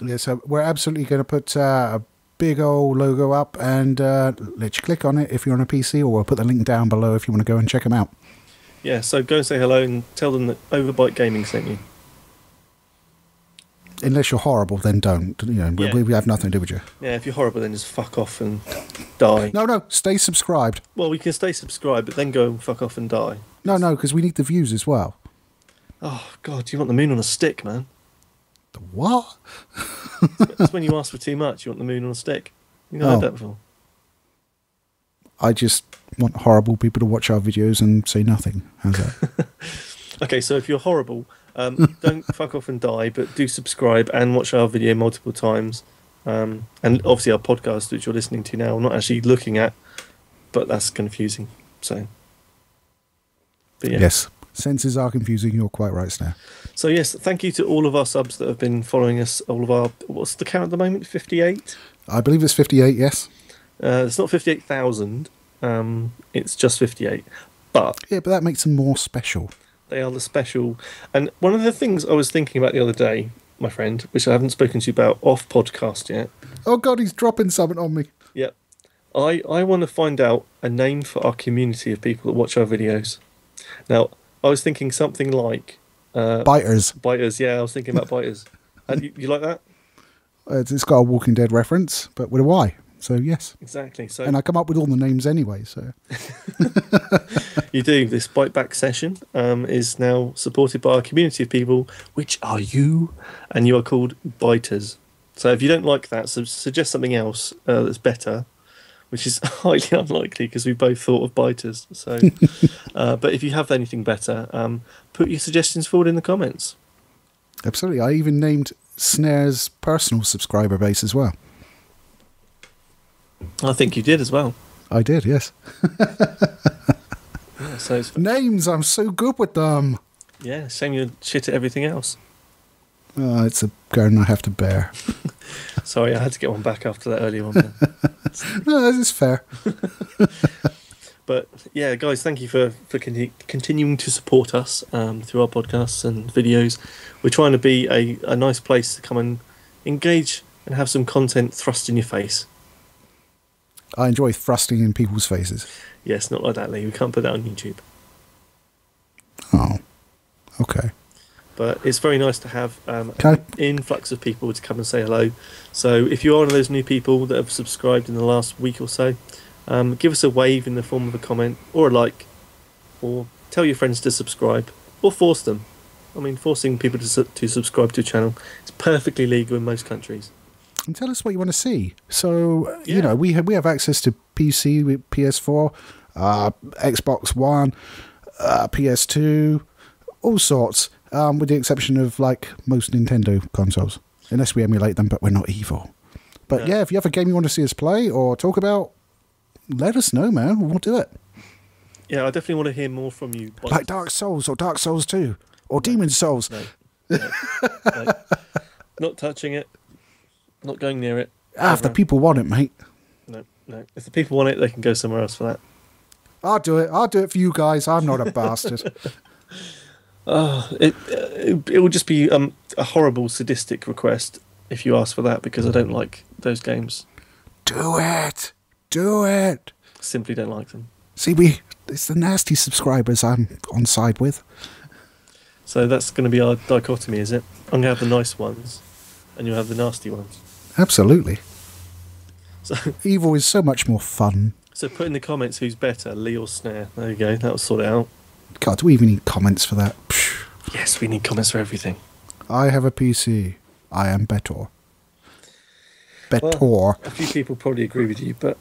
Yeah, so we're absolutely going to put a big old logo up and let you click on it if you're on a PC, or we'll put the link down below if you want to go and check them out. Yeah, so go and say hello and tell them that Overbite Gaming sent you. Unless you're horrible, then don't. Yeah. We have nothing to do with you. Yeah, if you're horrible, then just fuck off and die. No, stay subscribed. Well, we can stay subscribed, but then go and fuck off and die. No, because we need the views as well. Oh, God, you want the moon on a stick, man. The what? That's when you ask for too much. You want the moon on a stick. You know, heard that before. I just want horrible people to watch our videos and say nothing. How's that? Okay, so if you're horrible, don't fuck off and die, but do subscribe and watch our video multiple times And obviously our podcast, which you're listening to now, I'm not actually looking at, but that's confusing. So, but yeah. Yes, senses are confusing. You're quite right, Snare. So yes, thank you to all of our subs that have been following us. All of our, what's the count at the moment? 58. I believe it's 58. Yes. It's not 58,000. It's just 58. But yeah, but that makes them more special. They are the special. And one of the things I was thinking about the other day, my friend, which I haven't spoken to you about off podcast yet. Oh God, he's dropping something on me. Yep. I want to find out a name for our community of people that watch our videos. Now, I was thinking something like... Biters. Biters, yeah, I was thinking about biters. And you like that? It's got a Walking Dead reference, but with a Y. So, yes. Exactly. So, and I come up with all the names anyway, so... You do. This Bite Back session is now supported by a community of people, which are you, and you are called biters. So if you don't like that, suggest something else that's better, which is highly unlikely because we both thought of biters. So, but if you have anything better, put your suggestions forward in the comments. Absolutely. I even named Snare's personal subscriber base as well. I think you did as well. I did, yes. Yeah, so names, I'm so good with them. Yeah, shame you're shit at everything else. Oh, it's a burden I have to bear. Sorry, I had to get one back after that earlier one. No, this is fair. But yeah, guys, thank you for continuing to support us through our podcasts and videos. We're trying to be a nice place to come and engage and have some content thrust in your face. I enjoy thrusting in people's faces. Yes, not like that, Lee. We can't put that on YouTube. Oh, okay. But it's very nice to have an influx of people to come and say hello. So if you are one of those new people that have subscribed in the last week or so, give us a wave in the form of a comment or a like, or tell your friends to subscribe, or force them. I mean, forcing people to subscribe to a channel is perfectly legal in most countries. And tell us what you want to see. So, you know, we have access to PC, PS4, Xbox One, PS2, all sorts, with the exception of, like, most Nintendo consoles. Unless we emulate them, but we're not evil. But, yeah, if you have a game you want to see us play or talk about, let us know, man. We'll do it. Yeah, I definitely want to hear more from you. Like Dark Souls or Dark Souls 2 or Demon Souls. No. Not touching it. Not going near it. If the people want it, mate. No. If the people want it, they can go somewhere else for that. I'll do it. I'll do it for you guys. I'm not a bastard. It will just be a horrible, sadistic request if you ask for that, because I don't like those games. Do it. Do it. Simply don't like them. See, it's the nasty subscribers I'm on side with. So that's going to be our dichotomy, is it? I'm going to have the nice ones, and you'll have the nasty ones. Absolutely. So evil is so much more fun. So put in the comments who's better, Lee or Snare. There you go. That'll sort it out. God, do we even need comments for that? Yes, we need comments for everything. I have a PC. I am better. Well, a few people probably agree with you, but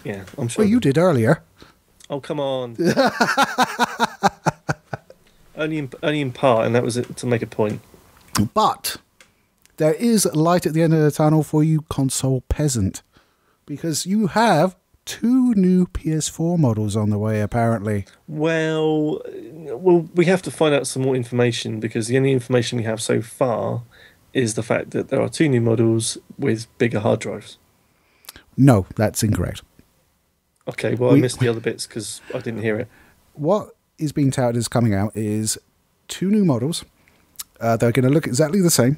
yeah, I'm sure. Well, you did earlier. Oh, come on. only in part, and that was it, to make a point. But there is light at the end of the tunnel for you, console peasant, because you have 2 new PS4 models on the way, apparently. Well, we have to find out some more information, because the only information we have so far is the fact that there are 2 new models with bigger hard drives. No, that's incorrect. Okay, well, I missed the other bits because I didn't hear it. What is being touted as coming out is 2 new models. They're going to look exactly the same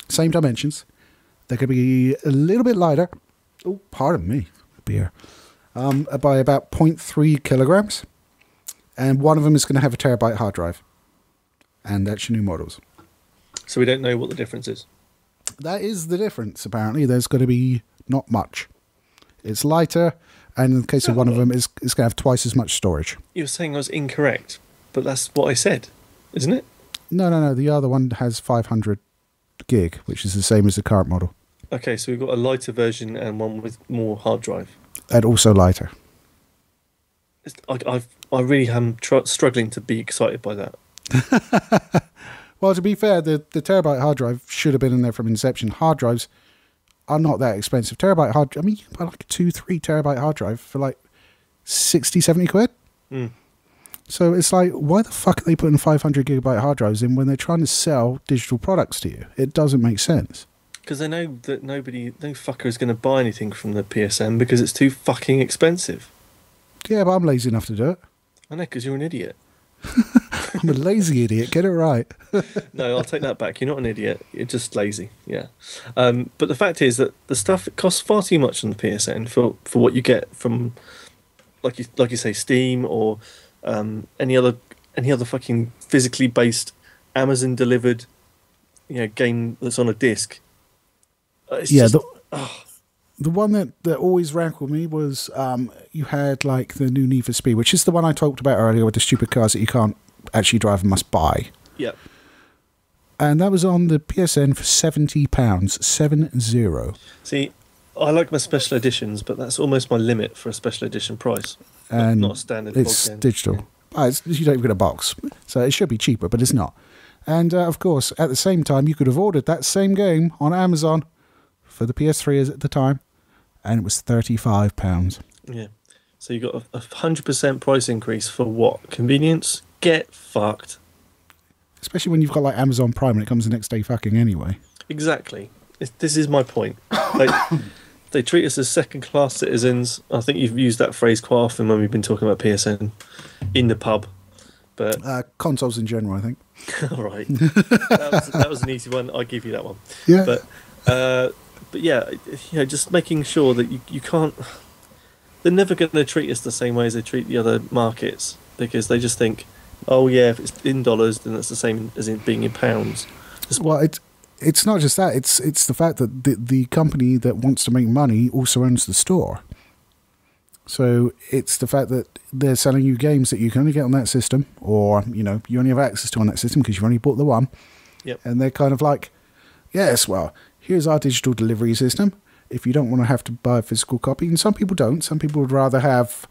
dimensions. They're going to be a little bit lighter. Oh, pardon me, beer. By about 0.3 kilograms. And one of them is going to have a terabyte hard drive. And that's your new models. So we don't know what the difference is. That is the difference, apparently. There's going to be not much. It's lighter, and in the case of one of them, it's going to have twice as much storage. You were saying I was incorrect, but that's what I said, isn't it? No. The other one has 500 gig, which is the same as the current model. Okay, so we've got a lighter version and one with more hard drive. And also lighter. I really am struggling to be excited by that. Well, to be fair, the terabyte hard drive should have been in there from inception. Hard drives are not that expensive. Terabyte hard. I mean, you can buy like a 2-3 terabyte hard drive for like 60-70 quid. Mm. So it's like, why the fuck are they putting 500 gigabyte hard drives in when they're trying to sell digital products to you? It doesn't make sense. Because they know that no fucker is going to buy anything from the PSN because it's too fucking expensive. Yeah, but I'm lazy enough to do it. I know, because you're an idiot. I'm a lazy idiot. Get it right. No, I'll take that back. You're not an idiot. You're just lazy. Yeah. But the fact is that the stuff costs far too much on the PSN for what you get from, like you say, Steam or any other fucking physically based Amazon delivered, game that's on a disc. The one that always rankled me was you had like the new Need for Speed, which is the one I talked about earlier with the stupid cars that you can't actually drive and must buy. Yep. And that was on the PSN for £70, 70. See, I like my special editions, but that's almost my limit for a special edition price. And not a standard. it's digital. You don't even get a box, so it should be cheaper, but it's not. And of course, at the same time, you could have ordered that same game on Amazon for the PS3 at the time, and it was £35. Yeah. So you got a 100% price increase for what? Convenience? Get fucked. Especially when you've got like Amazon Prime and it comes the next day fucking anyway. Exactly. This is my point. They treat us as second-class citizens. I think you've used that phrase quite often when we've been talking about PSN in the pub. But consoles in general, I think. All right. That was an easy one. I give you that one. Yeah. But yeah, just making sure that you can't. They're never going to treat us the same way as they treat the other markets, because they just think, oh yeah, if it's in dollars, then it's the same as it being in pounds. Well, it's not just that. It's the fact that the company that wants to make money also owns the store. So it's the fact that they're selling you games that you can only get on that system, or you only have access to on that system because you've only bought the one. Yep. And they're kind of like, yes, well, here's our digital delivery system. If you don't want to have to buy a physical copy, and some people don't, some people would rather have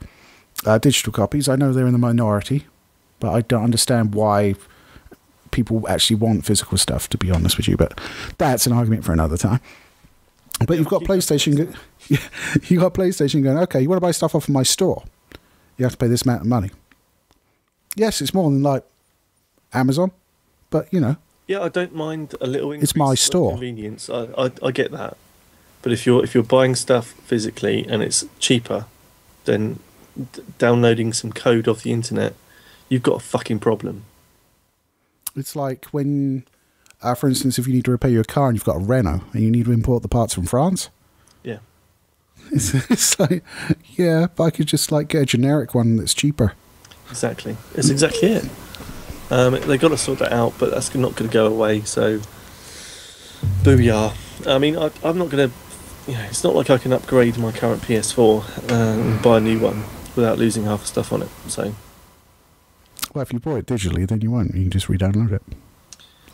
digital copies. I know they're in the minority, but I don't understand why people actually want physical stuff, to be honest with you. But that's an argument for another time. But you've got PlayStation. You got PlayStation going, okay, you want to buy stuff off of my store, you have to pay this amount of money. Yes, it's more than like Amazon, but Yeah, I don't mind a little increase. It's my store. Convenience. I get that. But if you're buying stuff physically and it's cheaper than downloading some code off the internet, you've got a fucking problem. It's like when, for instance, if you need to repair your car and you've got a Renault and you need to import the parts from France. Yeah. It's like, yeah, but I could just like get a generic one that's cheaper. Exactly. It's exactly it. They've got to sort that out, but that's not going to go away. So, booyah. I mean, I'm not going to. It's not like I can upgrade my current PS4 and buy a new one without losing half the stuff on it. So, well, if you bought it digitally, then you won't. You can just re-download it.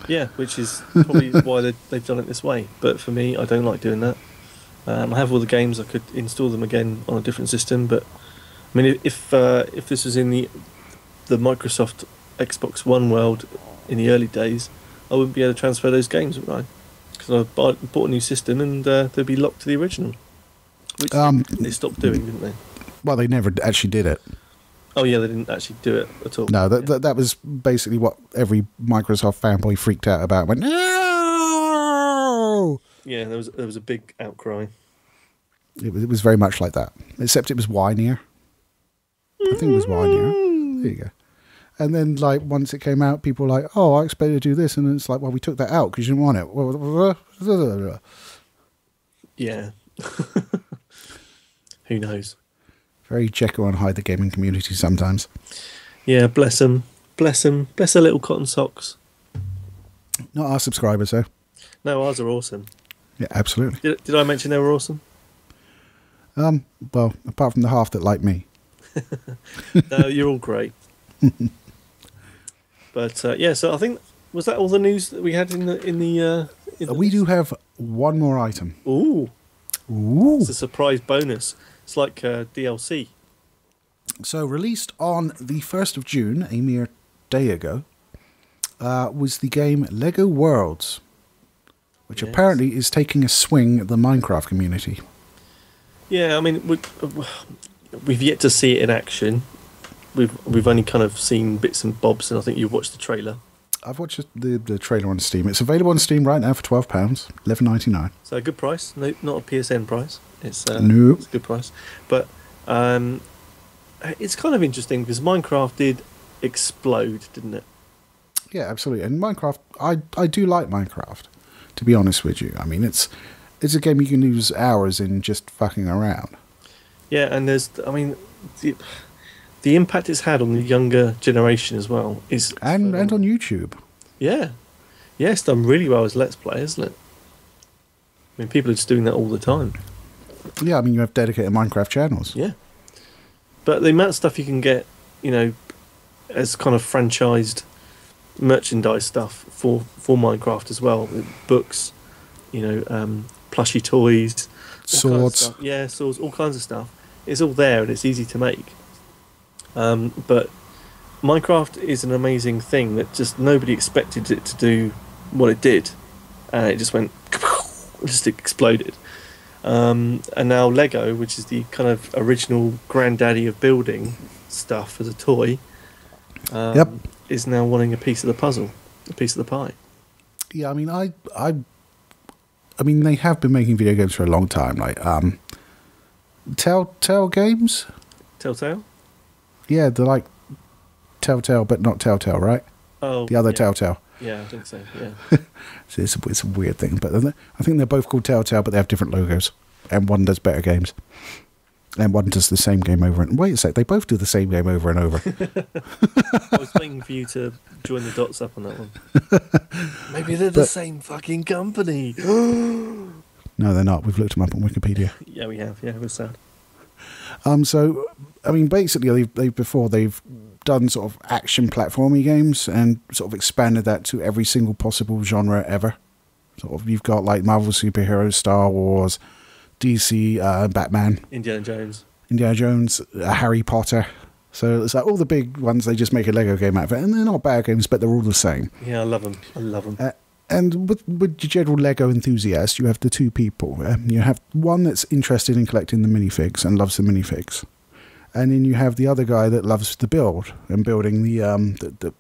Yeah, which is probably why they've done it this way. But for me, I don't like doing that. I have all the games. I could install them again on a different system. But I mean, if this was in the Microsoft Xbox One world in the early days, I wouldn't be able to transfer those games, would I? Because I bought a new system and they'd be locked to the original. Which they stopped doing, didn't they? Well, they never actually did it. Oh yeah, they didn't actually do it at all. No, that was basically what every Microsoft fanboy freaked out about. Went, no! Yeah, there was a big outcry. It was very much like that, except it was whinier. I think it was whinier. There you go. And then, like, once it came out, people were like, oh, I expect you to do this. And it's like, well, we took that out because you didn't want it. Yeah. Who knows? Very Jekyll and Hyde the gaming community sometimes. Yeah, bless them. Bless them. Bless their little cotton socks. Not our subscribers, though. No, ours are awesome. Yeah, absolutely. Did I mention they were awesome? Well, apart from the half that like me. No, you're all great. But yeah, so I think was that all the news that we had in the we do have one more item. Ooh, it's a surprise bonus. It's like DLC. So released on the 1st of June, a mere day ago, was the game Lego Worlds. which apparently is taking a swing at the Minecraft community. Yeah, I mean, we've yet to see it in action. We've only kind of seen bits and bobs, and I think you watched the trailer. I've watched the trailer on Steam. It's available on Steam right now for £12, $11.99. So a good price. No, not a PSN price. It's no. It's a good price. But it's kind of interesting because Minecraft did explode, didn't it? Yeah, absolutely. And Minecraft, I do like Minecraft, to be honest with you. I mean, it's a game you can lose hours in just fucking around. Yeah, and the impact it's had on the younger generation as well is... And on YouTube. Yeah. Yeah, it's done really well as Let's Play, isn't it? I mean, people are just doing that all the time. Yeah, I mean, you have dedicated Minecraft channels. Yeah. But the amount of stuff you can get, you know, as kind of franchised merchandise stuff for Minecraft as well. Books, you know, plushy toys. Swords. Yeah, swords, all kinds of stuff. It's all there and it's easy to make. But Minecraft is an amazing thing that just nobody expected it to do what it did. It just went, just exploded. And now Lego, which is the kind of original granddaddy of building stuff as a toy, is now wanting a piece of the puzzle, a piece of the pie. Yeah, I mean, I mean, they have been making video games for a long time, like Telltale Games. Telltale. Yeah, they're like Telltale, but not Telltale, right? Oh, the other Telltale. Yeah, I think so. Yeah. So it's a weird thing, but I think they're both called Telltale, but they have different logos, and one does better games, and one does the same game over and wait a sec, they both do the same game over and over. I was waiting for you to join the dots up on that one. Maybe they're the same fucking company. No, they're not. We've looked them up on Wikipedia. Yeah, we have. Yeah, it was sad. So, I mean, basically, they've done sort of action platformy games and sort of expanded that to every single possible genre ever. Sort of, you've got like Marvel superheroes, Star Wars, DC, Batman, Indiana Jones, Harry Potter. So it's like all the big ones. They just make a Lego game out of it, and they're not bad games, but they're all the same. Yeah, I love them. I love them. And with your general Lego enthusiast, you have the two people. You have one that's interested in collecting the minifigs and loves the minifigs. And then you have the other guy that loves the build and building the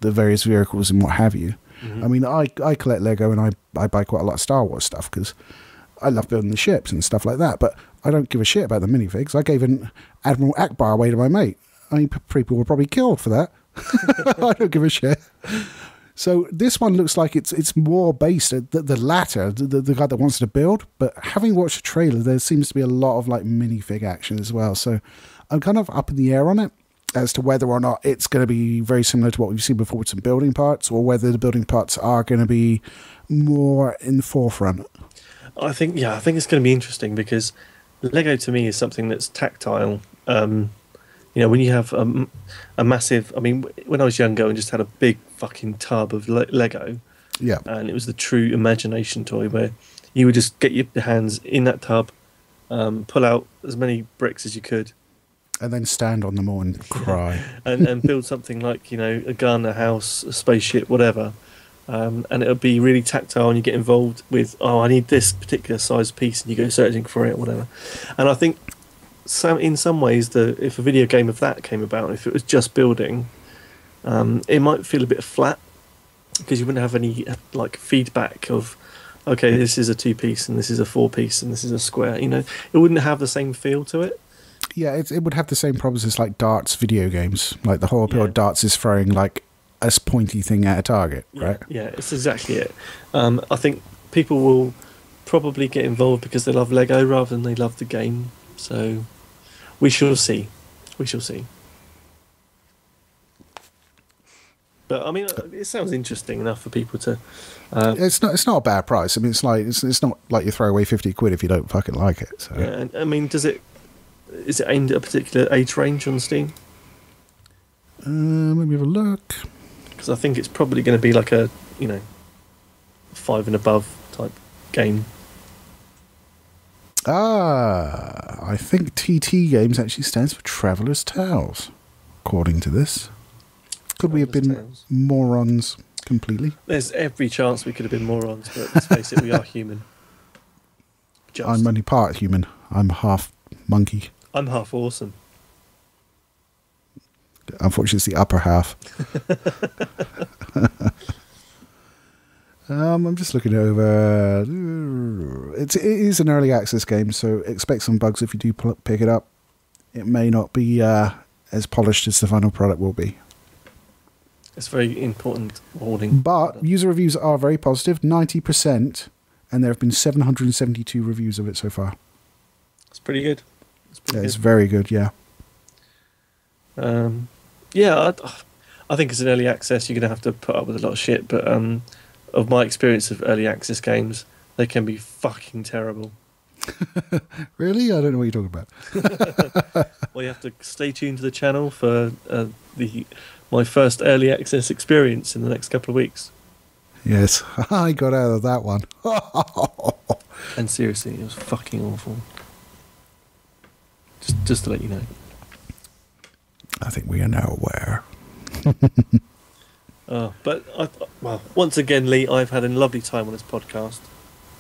various vehicles and what have you. Mm-hmm. I mean, I collect Lego and I buy quite a lot of Star Wars stuff because I love building the ships and stuff like that. But I don't give a shit about the minifigs. I gave an Admiral Akbar away to my mate. I mean, people were probably killed for that. I don't give a shit. So this one looks like it's more based at the latter, the guy that wants to build. But having watched the trailer, there seems to be a lot of like minifig action as well. So I'm kind of up in the air on it as to whether or not it's going to be very similar to what we've seen before with some building parts, or whether the building parts are going to be more in the forefront. I think it's going to be interesting because Lego to me is something that's tactile. You know, when you have a massive... I mean, when I was younger and just had a big fucking tub of Lego, yeah, and it was the true imagination toy where you would just get your hands in that tub, pull out as many bricks as you could, and then stand on them all and cry, and build something like, you know, a gun, a house, a spaceship, whatever, and it would be really tactile, and you get involved with, oh, I need this particular size piece, and you go searching for it, or whatever. And I think in some ways, if a video game of that came about, if it was just building, it might feel a bit flat because you wouldn't have any like feedback of, okay, this is a 2-piece and this is a 4-piece and this is a square. You know, it wouldn't have the same feel to it. Yeah, it would have the same problems as like darts video games. Like the whole appeal of darts is throwing like a pointy thing at a target, right? Yeah, it's exactly it. I think people will probably get involved because they love Lego rather than they love the game. So we shall see. We shall see. But I mean, it sounds interesting enough for people to. It's not a bad price. I mean, it's not like you throw away £50 if you don't fucking like it. So. Yeah, and I mean, is it aimed at a particular age range on Steam? Let me have a look. Because I think it's probably going to be like a 5 and above type game. I think TT Games actually stands for Traveller's Tales, according to this. Could we have been morons? completely. There's every chance we could have been morons, but let's face it, we are human. I'm only part human. I'm half monkey. I'm half awesome. Unfortunately, it's the upper half. I'm just looking over. It is an early access game, so expect some bugs if you do pick it up. It may not be as polished as the final product will be. It's a very important warning. But user reviews are very positive, 90%, and there have been 772 reviews of it so far. It's pretty good. It's very good, yeah. Yeah, I think as an early access, you're going to have to put up with a lot of shit, but of my experience of early access games, they can be fucking terrible. Really? I don't know what you're talking about. Well, you have to stay tuned to the channel for my first early access experience in the next couple of weeks. Yes, I got out of that one. And seriously, it was fucking awful. Just to let you know. I think we are now aware. Well, once again, Lee, I've had a lovely time on this podcast,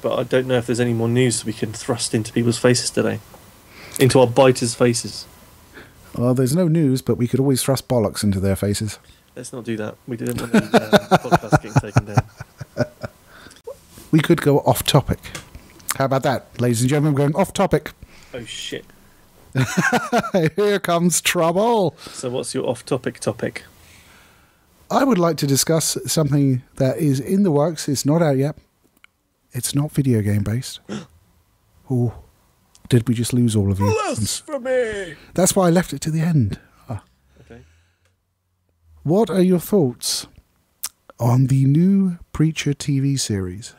but I don't know if there's any more news we can thrust into people's faces today. Into our biters' faces. Well, there's no news, but we could always thrust bollocks into their faces. Let's not do that. We didn't want the podcast getting taken down. We could go off topic. How about that, ladies and gentlemen? We're going off topic. Oh, shit. Here comes trouble. So what's your off-topic topic? I would like to discuss something that is in the works. It's not out yet. It's not video game based. Oh, did we just lose all of you? Blasphemy! That's why I left it to the end. Okay. What are your thoughts on the new Preacher TV series?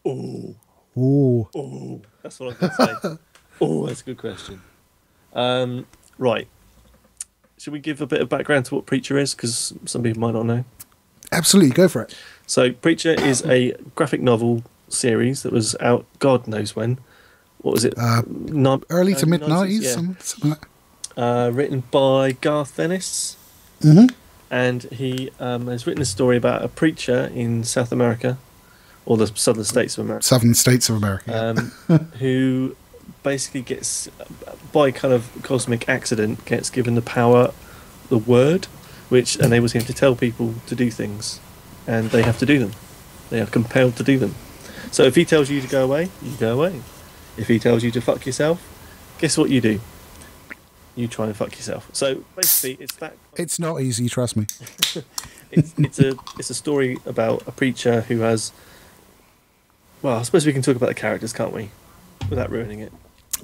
Oh. That's what I'm going to say. Oh, that's a good question. Right. Should we give a bit of background to what Preacher is? Because some people might not know. Absolutely, go for it. So, Preacher is a graphic novel series that was out God knows when. What was it? Early to mid-90s? Yeah. Something like that. Written by Garth Ennis. Mm-hmm. And he has written a story about a preacher in South America, or the southern states of America. Southern states of America. Who basically gets, by kind of cosmic accident, gets given the power, the word, which enables him to tell people to do things, and they have to do them. They are compelled to do them. So if he tells you to go away, you go away. If he tells you to fuck yourself, guess what you do? You try and fuck yourself. So basically, it's that. It's not easy, trust me. it's a story about a preacher who has. Well, I suppose we can talk about the characters, can't we? Without ruining it.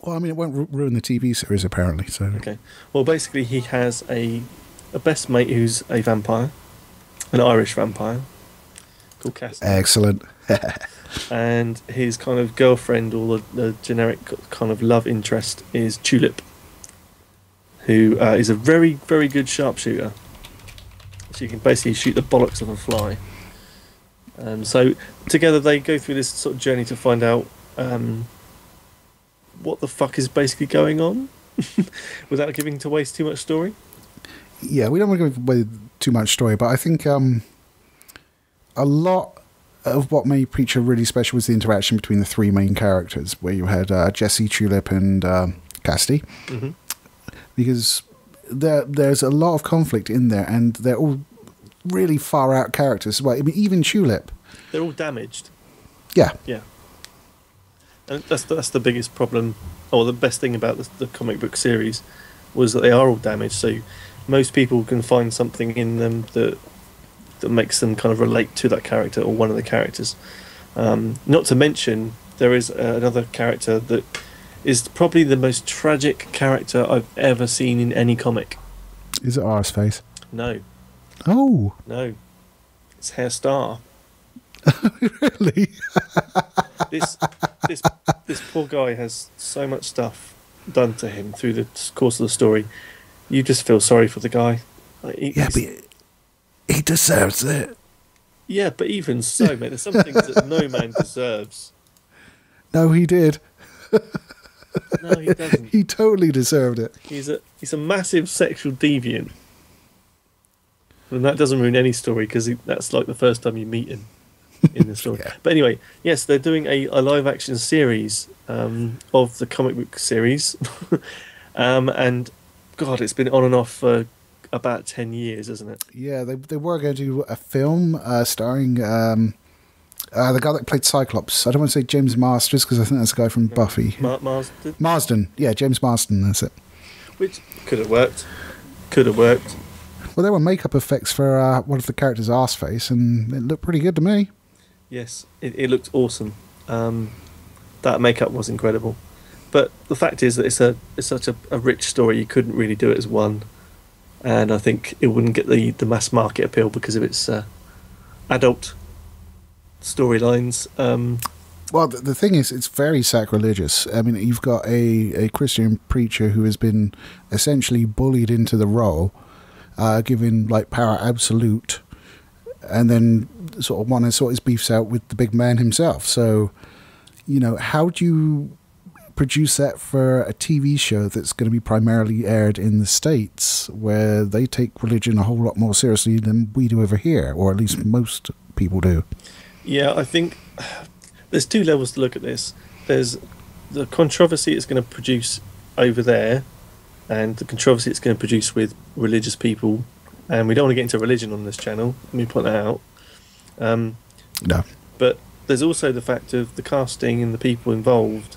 Well, I mean, it won't ruin the TV series, apparently. So okay. Well, basically, he has a best mate who's a vampire, an Irish vampire, called Cassie. Excellent. And his kind of girlfriend, or the generic kind of love interest, is Tulip, who is a very, very good sharpshooter. She can basically shoot the bollocks of a fly. So together they go through this sort of journey to find out what the fuck is basically going on, without giving away too much story. Yeah, we don't want to give away too much story, but I think a lot of what made Preacher really special was the interaction between the three main characters, where you had Jesse, Tulip, and Cassidy. Mm-hmm. Because there's a lot of conflict in there, and they're all really far out characters. Well, I mean, even Tulip. They're all damaged. Yeah. Yeah. And that's the biggest problem, or the best thing about the comic book series, was that they are all damaged. So most people can find something in them that makes them kind of relate to that character or one of the characters. Not to mention, there is another character that is probably the most tragic character I've ever seen in any comic. Is it Arseface? No. Oh. No. It's Hair Star. Really? This poor guy has so much stuff done to him through the course of the story. You just feel sorry for the guy. But he deserves it. Yeah, but even so, mate, there's some things that no man deserves. No, he did. No, he doesn't. He totally deserved it. He's a massive sexual deviant. And that doesn't ruin any story because that's like the first time you meet him in the story. Yeah. But anyway, yes, they're doing a live action series of the comic book series. And God, it's been on and off for about 10 years, isn't it? Yeah, they were going to do a film starring the guy that played Cyclops. I don't want to say James Masters because I think that's the guy from Buffy. Marsden? Marsden. Yeah, James Marsden, that's it. Which could have worked. Could have worked. Well, there were makeup effects for one of the characters' arse face, and it looked pretty good to me. Yes, it looked awesome. That makeup was incredible. But the fact is that it's such a rich story, you couldn't really do it as one. And I think it wouldn't get the mass market appeal because of its adult storylines. Well, the thing is, it's very sacrilegious. I mean, you've got a Christian preacher who has been essentially bullied into the role, given like power absolute, and then sort of want to sort his beefs out with the big man himself. So, how do you produce that for a TV show that's going to be primarily aired in the States, where they take religion a whole lot more seriously than we do over here, or at least most people do? Yeah, I think there's two levels to look at this. There's the controversy it's going to produce over there, and the controversy it's going to produce with religious people. And we don't want to get into religion on this channel. Let me point that out. No. But there's also the fact of the casting and the people involved.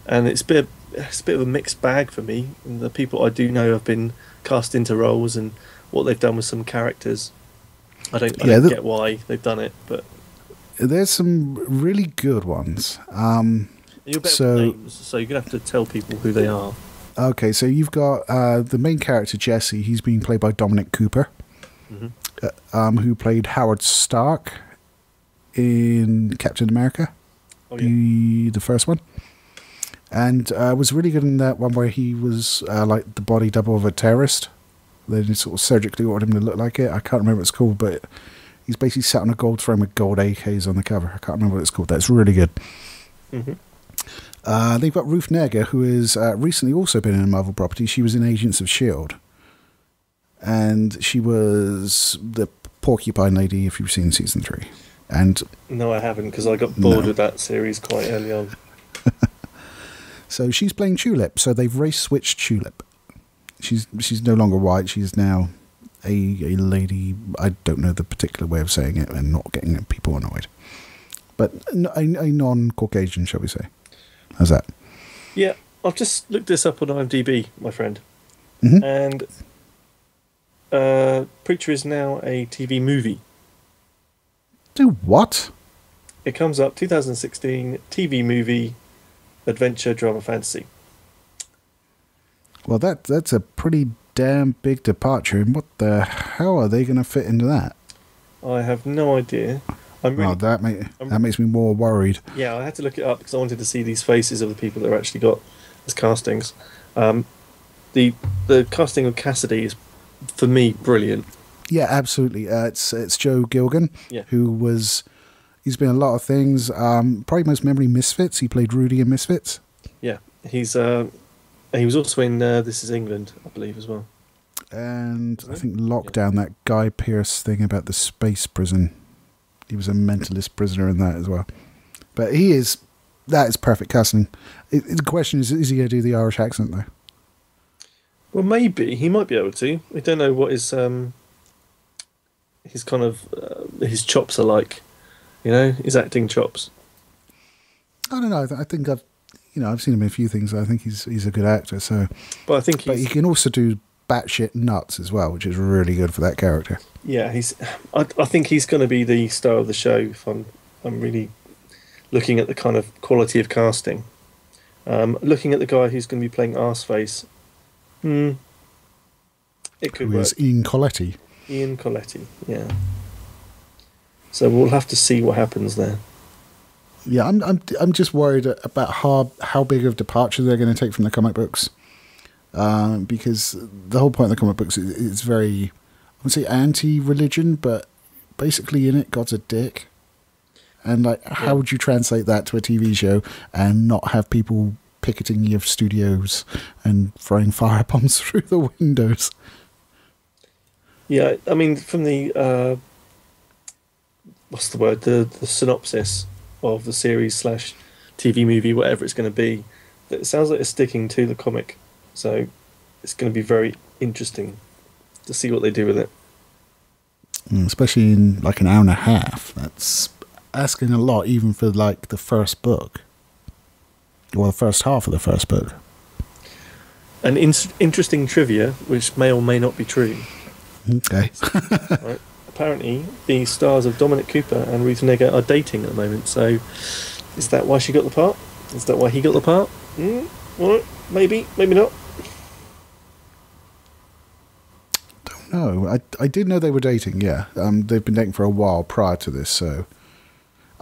And it's a bit of a mixed bag for me. And the people I do know have been cast into roles and what they've done with some characters. I don't get why they've done it, but there's some really good ones. You're better with names, so you're gonna have to tell people who they are. Okay, so you've got the main character Jesse. He's being played by Dominic Cooper, who played Howard Stark in Captain America, the first one. And was really good in that one where he was like the body double of a terrorist. They just sort of surgically ordered him to look like it. I can't remember what it's called, but he's basically sat on a gold throne with gold AKs on the cover. I can't remember what it's called. That's really good. They've got Ruth Negga, who has recently also been in a Marvel property. She was in Agents of S.H.I.E.L.D. And she was the porcupine lady, if you've seen season 3. And no, I haven't, because I got bored with that series quite early on. So she's playing Tulip. So they've race switched Tulip. She's no longer white. She's now a lady. I don't know the particular way of saying it and not getting people annoyed. But a non-Caucasian, shall we say. How's that? Yeah, I've just looked this up on IMDb, my friend. And Preacher is now a TV movie. Do what? It comes up 2016 TV movie, adventure, drama, fantasy. Well, that's a pretty damn big departure. And what the hell are they going to fit into that? I have no idea. That makes me more worried. Yeah, I had to look it up because I wanted to see these faces of the people that are actually got as castings. The casting of Cassidy is, for me, brilliant. Yeah, absolutely. It's Joe Gilgan, he's been in a lot of things. Probably most memory Misfits. He played Rudy in Misfits. Yeah, he was also in This Is England, I believe, as well. And I think Lockdown, that Guy Pearce thing about the space prison. He was a mentalist prisoner in that as well. But that is perfect casting. The question is he going to do the Irish accent, though? Well, maybe. He might be able to. We don't know what his kind of his chops are like. His acting chops. I don't know. I think I've seen him in a few things. I think he's a good actor. So, but he can also do batshit nuts as well, which is really good for that character. Yeah, I think he's going to be the star of the show. If I'm really looking at the kind of quality of casting, looking at the guy who's going to be playing Arseface, it could work. Is Ian Colletti? Ian Colletti, yeah. So we'll have to see what happens there. Yeah, I'm just worried about how big of departure they're going to take from the comic books, because the whole point of the comic books is very, I wouldn't say anti-religion, but basically in it, God's a dick. And how would you translate that to a TV show and not have people picketing your studios and throwing fire bombs through the windows? Yeah, I mean, from the what's the word? The synopsis of the series slash TV movie, whatever it's going to be, it sounds like it's sticking to the comic. So it's going to be very interesting to see what they do with it. Especially in like an hour and a half. That's asking a lot, even for like the first book. Well, the first half of the first book. An interesting trivia, which may or may not be true. Okay. Right. Apparently, the stars of Dominic Cooper and Ruth Negga are dating at the moment. So, is that why she got the part? Is that why he got the part? Well, maybe, maybe not. Don't know. I did know they were dating. Yeah, they've been dating for a while prior to this. So,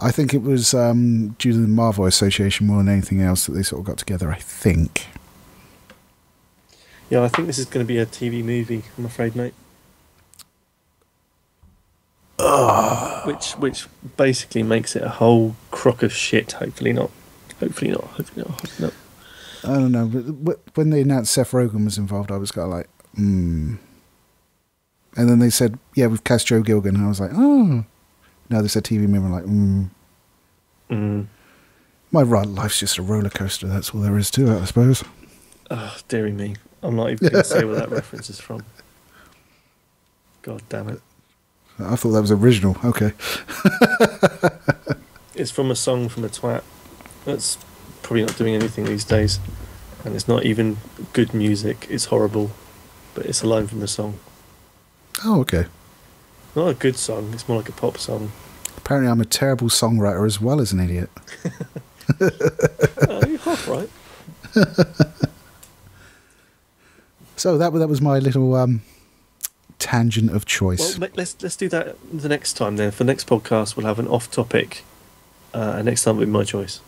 I think it was due to the Marvel Association more than anything else that they sort of got together. I think. Yeah, I think this is going to be a TV movie. I'm afraid, mate. Which basically makes it a whole crock of shit. Hopefully not. Hopefully not. Hopefully not. Hopefully not. I don't know. But when they announced Seth Rogen was involved, I was kind of like, And then they said, yeah, we've cast Joe Gilgan. And I was like, oh. Now they said TV movie. I'm like, My life's just a roller coaster. That's all there is to it, I suppose. Oh, dearie me. I'm not even going to say where that reference is from. God damn it. I thought that was original. Okay. It's from a song from a twat that's probably not doing anything these days. And it's not even good music. It's horrible. But it's a line from the song. Oh, okay. Not a good song. It's more like a pop song. Apparently I'm a terrible songwriter as well as an idiot. You're half right. So that was my little tangent of choice. Well, let's do that the next time then. For the next podcast, we'll have an off-topic. Next time will be my choice.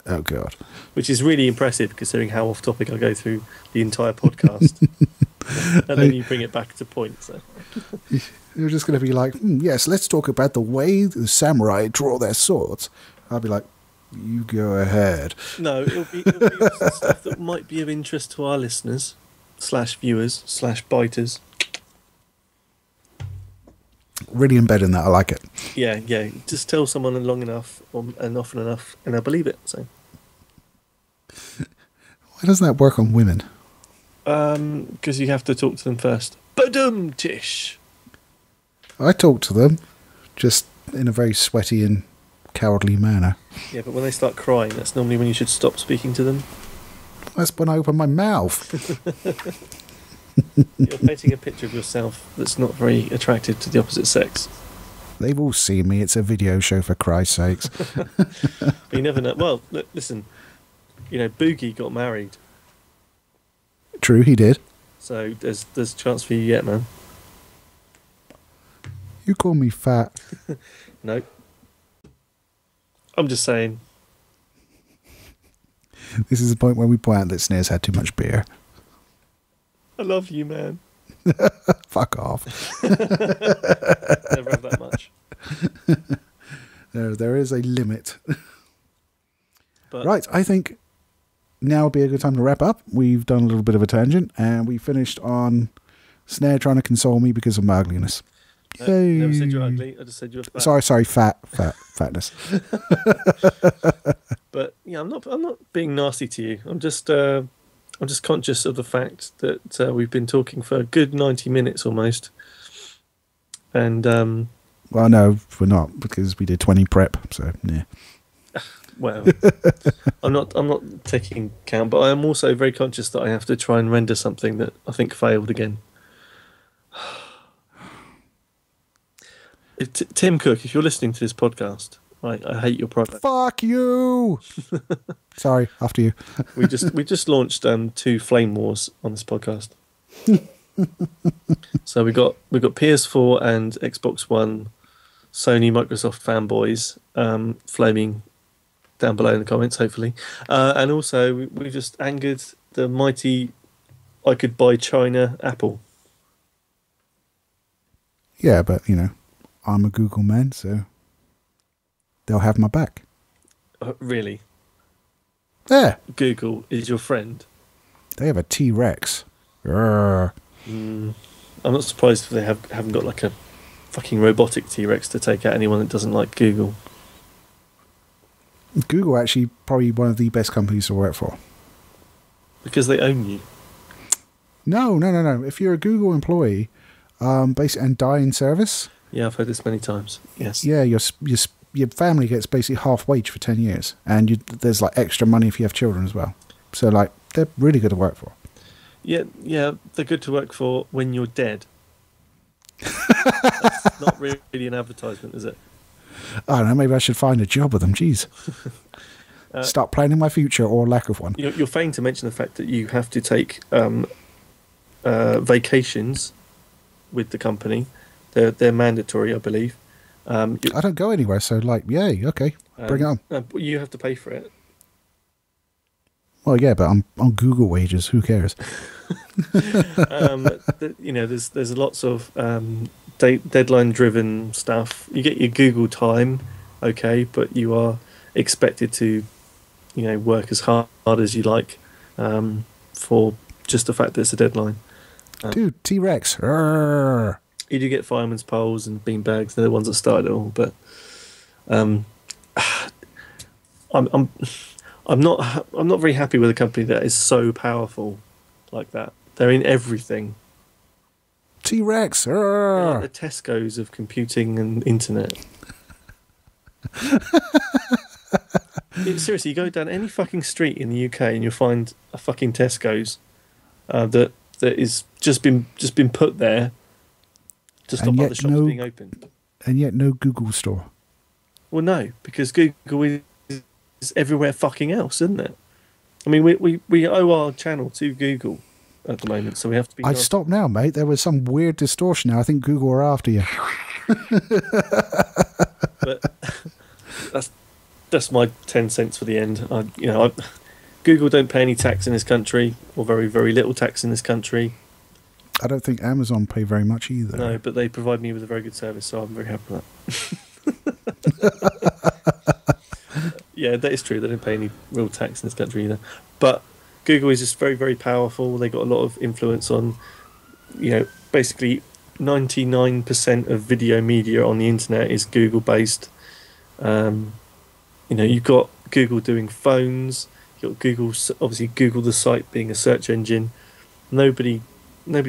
Oh, God. Which is really impressive considering how off-topic I go through the entire podcast. And then you bring it back to point. So. You're just going to be like, yes, let's talk about the way the samurai draw their swords. I'll be like, you go ahead. No, it'll be also stuff that might be of interest to our listeners, /viewers, /biters. Really embed in that. I like it. Yeah. Just tell someone long enough and often enough, and they'll believe it. So, why doesn't that work on women? Because you have to talk to them first. Badum tish. I talk to them, just in a very sweaty and cowardly manner. Yeah, but when they start crying, that's normally when you should stop speaking to them. That's when I open my mouth. You're painting a picture of yourself that's not very attractive to the opposite sex. They've all seen me. It's a video show, for Christ's sakes. But you never know. Well, look, listen. Boogie got married. True, he did. So there's a chance for you yet, man. You call me fat. No. I'm just saying. This is the point where we point out that Snare's had too much beer. I love you, man. Fuck off. Never have that much. There is a limit. But right, I think now would be a good time to wrap up. We've done a little bit of a tangent, and we finished on Snare trying to console me because of my ugliness. Yay. Never said you're ugly. I just said you're fat. Sorry, fatness. But yeah, I'm not being nasty to you. I'm just conscious of the fact that we've been talking for a good 90 minutes almost. And well, no, we're not, because we did 20 prep. So yeah. Well, I'm not taking count, but I am also very conscious that I have to try and render something that I think failed again. Tim Cook, if you're listening to this podcast, I hate your product. Fuck you. Sorry, after you. we just launched 2 Flame Wars on this podcast. So we got PS4 and Xbox One, Sony, Microsoft fanboys flaming down below in the comments, hopefully, and also we just angered the mighty I could buy China Apple. Yeah, but I'm a Google man, so they'll have my back. Really? Yeah. Google is your friend. They have a T-Rex. I'm not surprised if they haven't got like a fucking robotic T-Rex to take out anyone that doesn't like Google. Google actually probably one of the best companies to work for. Because they own you. No. If you're a Google employee, basically, and die in service. Yeah, I've heard this many times. Yes. Yeah, your family gets basically half wage for 10 years, and there's like extra money if you have children as well. So like they're really good to work for. Yeah, they're good to work for when you're dead. That's not really an advertisement, is it? I don't know, maybe I should find a job with them. Jeez. Start planning my future or lack of one. You're failing to mention the fact that you have to take vacations with the company. They're mandatory, I believe. I don't go anywhere, so like, yay, okay, bring it on. You have to pay for it. Well, yeah, but I'm on Google wages. Who cares? There's lots of deadline-driven stuff. You get your Google time, okay, but you are expected to, work as hard as you like for just the fact that it's a deadline. Dude, T-Rex. You do get fireman's poles and beanbags. They're the ones that started it all, but I'm not very happy with a company that is so powerful like that. They're in everything. T-Rex. They're like the Tesco's of computing and internet. Seriously, you go down any fucking street in the UK and you'll find a fucking Tesco's that is just been put there to stop other shops being opened. And yet no Google store. Well, no, because Google is everywhere fucking else, isn't it? I mean, we owe our channel to Google at the moment, so we have to be... I'd stop now, mate. There was some weird distortion now. I think Google are after you. But that's my 10 cents for the end. Google don't pay any tax in this country, or very, very little tax in this country. I don't think Amazon pay very much either. No, but they provide me with a very good service, so I'm very happy with that. Yeah, that is true. They don't pay any real tax in this country either. But Google is just very, very powerful. They got a lot of influence on, basically 99% of video media on the internet is Google based. You've got Google doing phones. You've got Google, obviously Google the site being a search engine. Nobody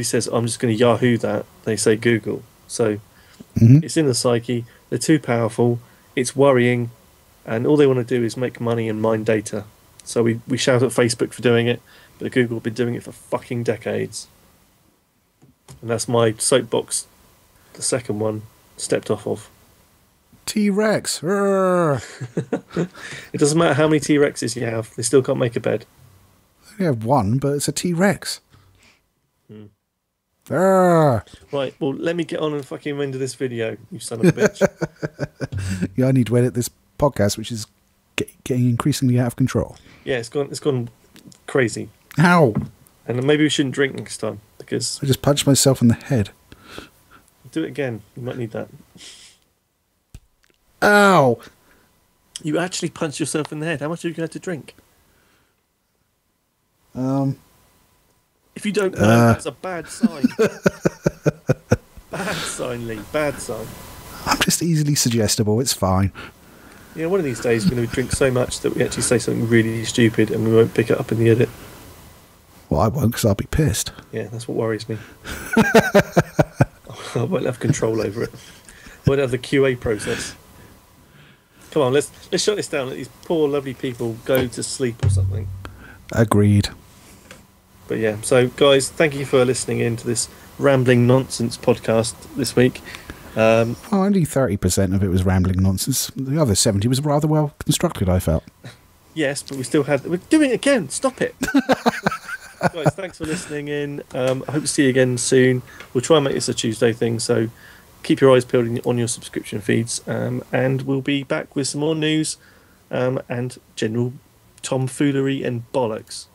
says, I'm just going to Yahoo that. They say Google. So It's in the psyche. They're too powerful. It's worrying. And all they want to do is make money and mine data. So we shout at Facebook for doing it, but Google have been doing it for fucking decades. And that's my soapbox, the second one, stepped off of. T-Rex. It doesn't matter how many T-Rexes you have, they still can't make a bed. You have one, but it's a T-Rex. Right, well, let me get on and fucking render this video, you son of a bitch. Yeah, I need to edit this podcast, which is getting increasingly out of control. Yeah, it's gone crazy. Ow! And maybe we shouldn't drink next time, because... I just punched myself in the head. Do it again. You might need that. Ow! You actually punched yourself in the head. How much have you had to drink? If you don't know, that's a bad sign. Bad sign, Lee. Bad sign. I'm just easily suggestible. It's fine. Yeah, one of these days we're going to drink so much that we actually say something really stupid and we won't pick it up in the edit. Well, I won't, because I'll be pissed. Yeah, that's what worries me. I won't have control over it. I won't have the QA process. Come on, let's shut this down. Let these poor, lovely people go to sleep or something. Agreed. But yeah, so guys, thank you for listening in to this rambling nonsense podcast this week. Only 30% of it was rambling nonsense. The other 70 was rather well constructed, I felt. Yes, but we're doing it again. Stop it. Guys, thanks for listening in. I hope to see you again soon. We'll try and make this a Tuesday thing, so keep your eyes peeled on your subscription feeds, and we'll be back with some more news and general tomfoolery and bollocks.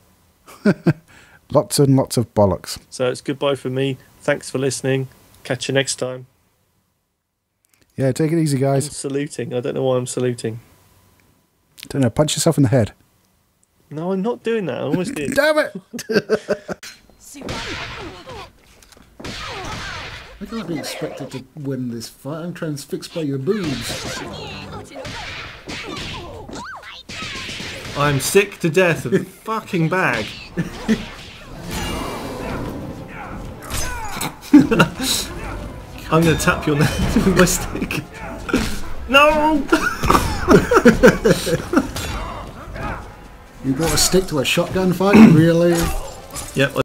Lots and lots of bollocks. So it's goodbye from me. Thanks for listening. Catch you next time. Yeah, take it easy, guys. I'm saluting. I don't know why I'm saluting. Don't know. Punch yourself in the head. No, I'm not doing that. I almost did. Damn it! I can't be expected to win this fight. I'm transfixed by your boobs. I'm sick to death of the fucking bag. I'm going to tap your neck with my stick. No! You brought a stick to a shotgun fight, really? Yep.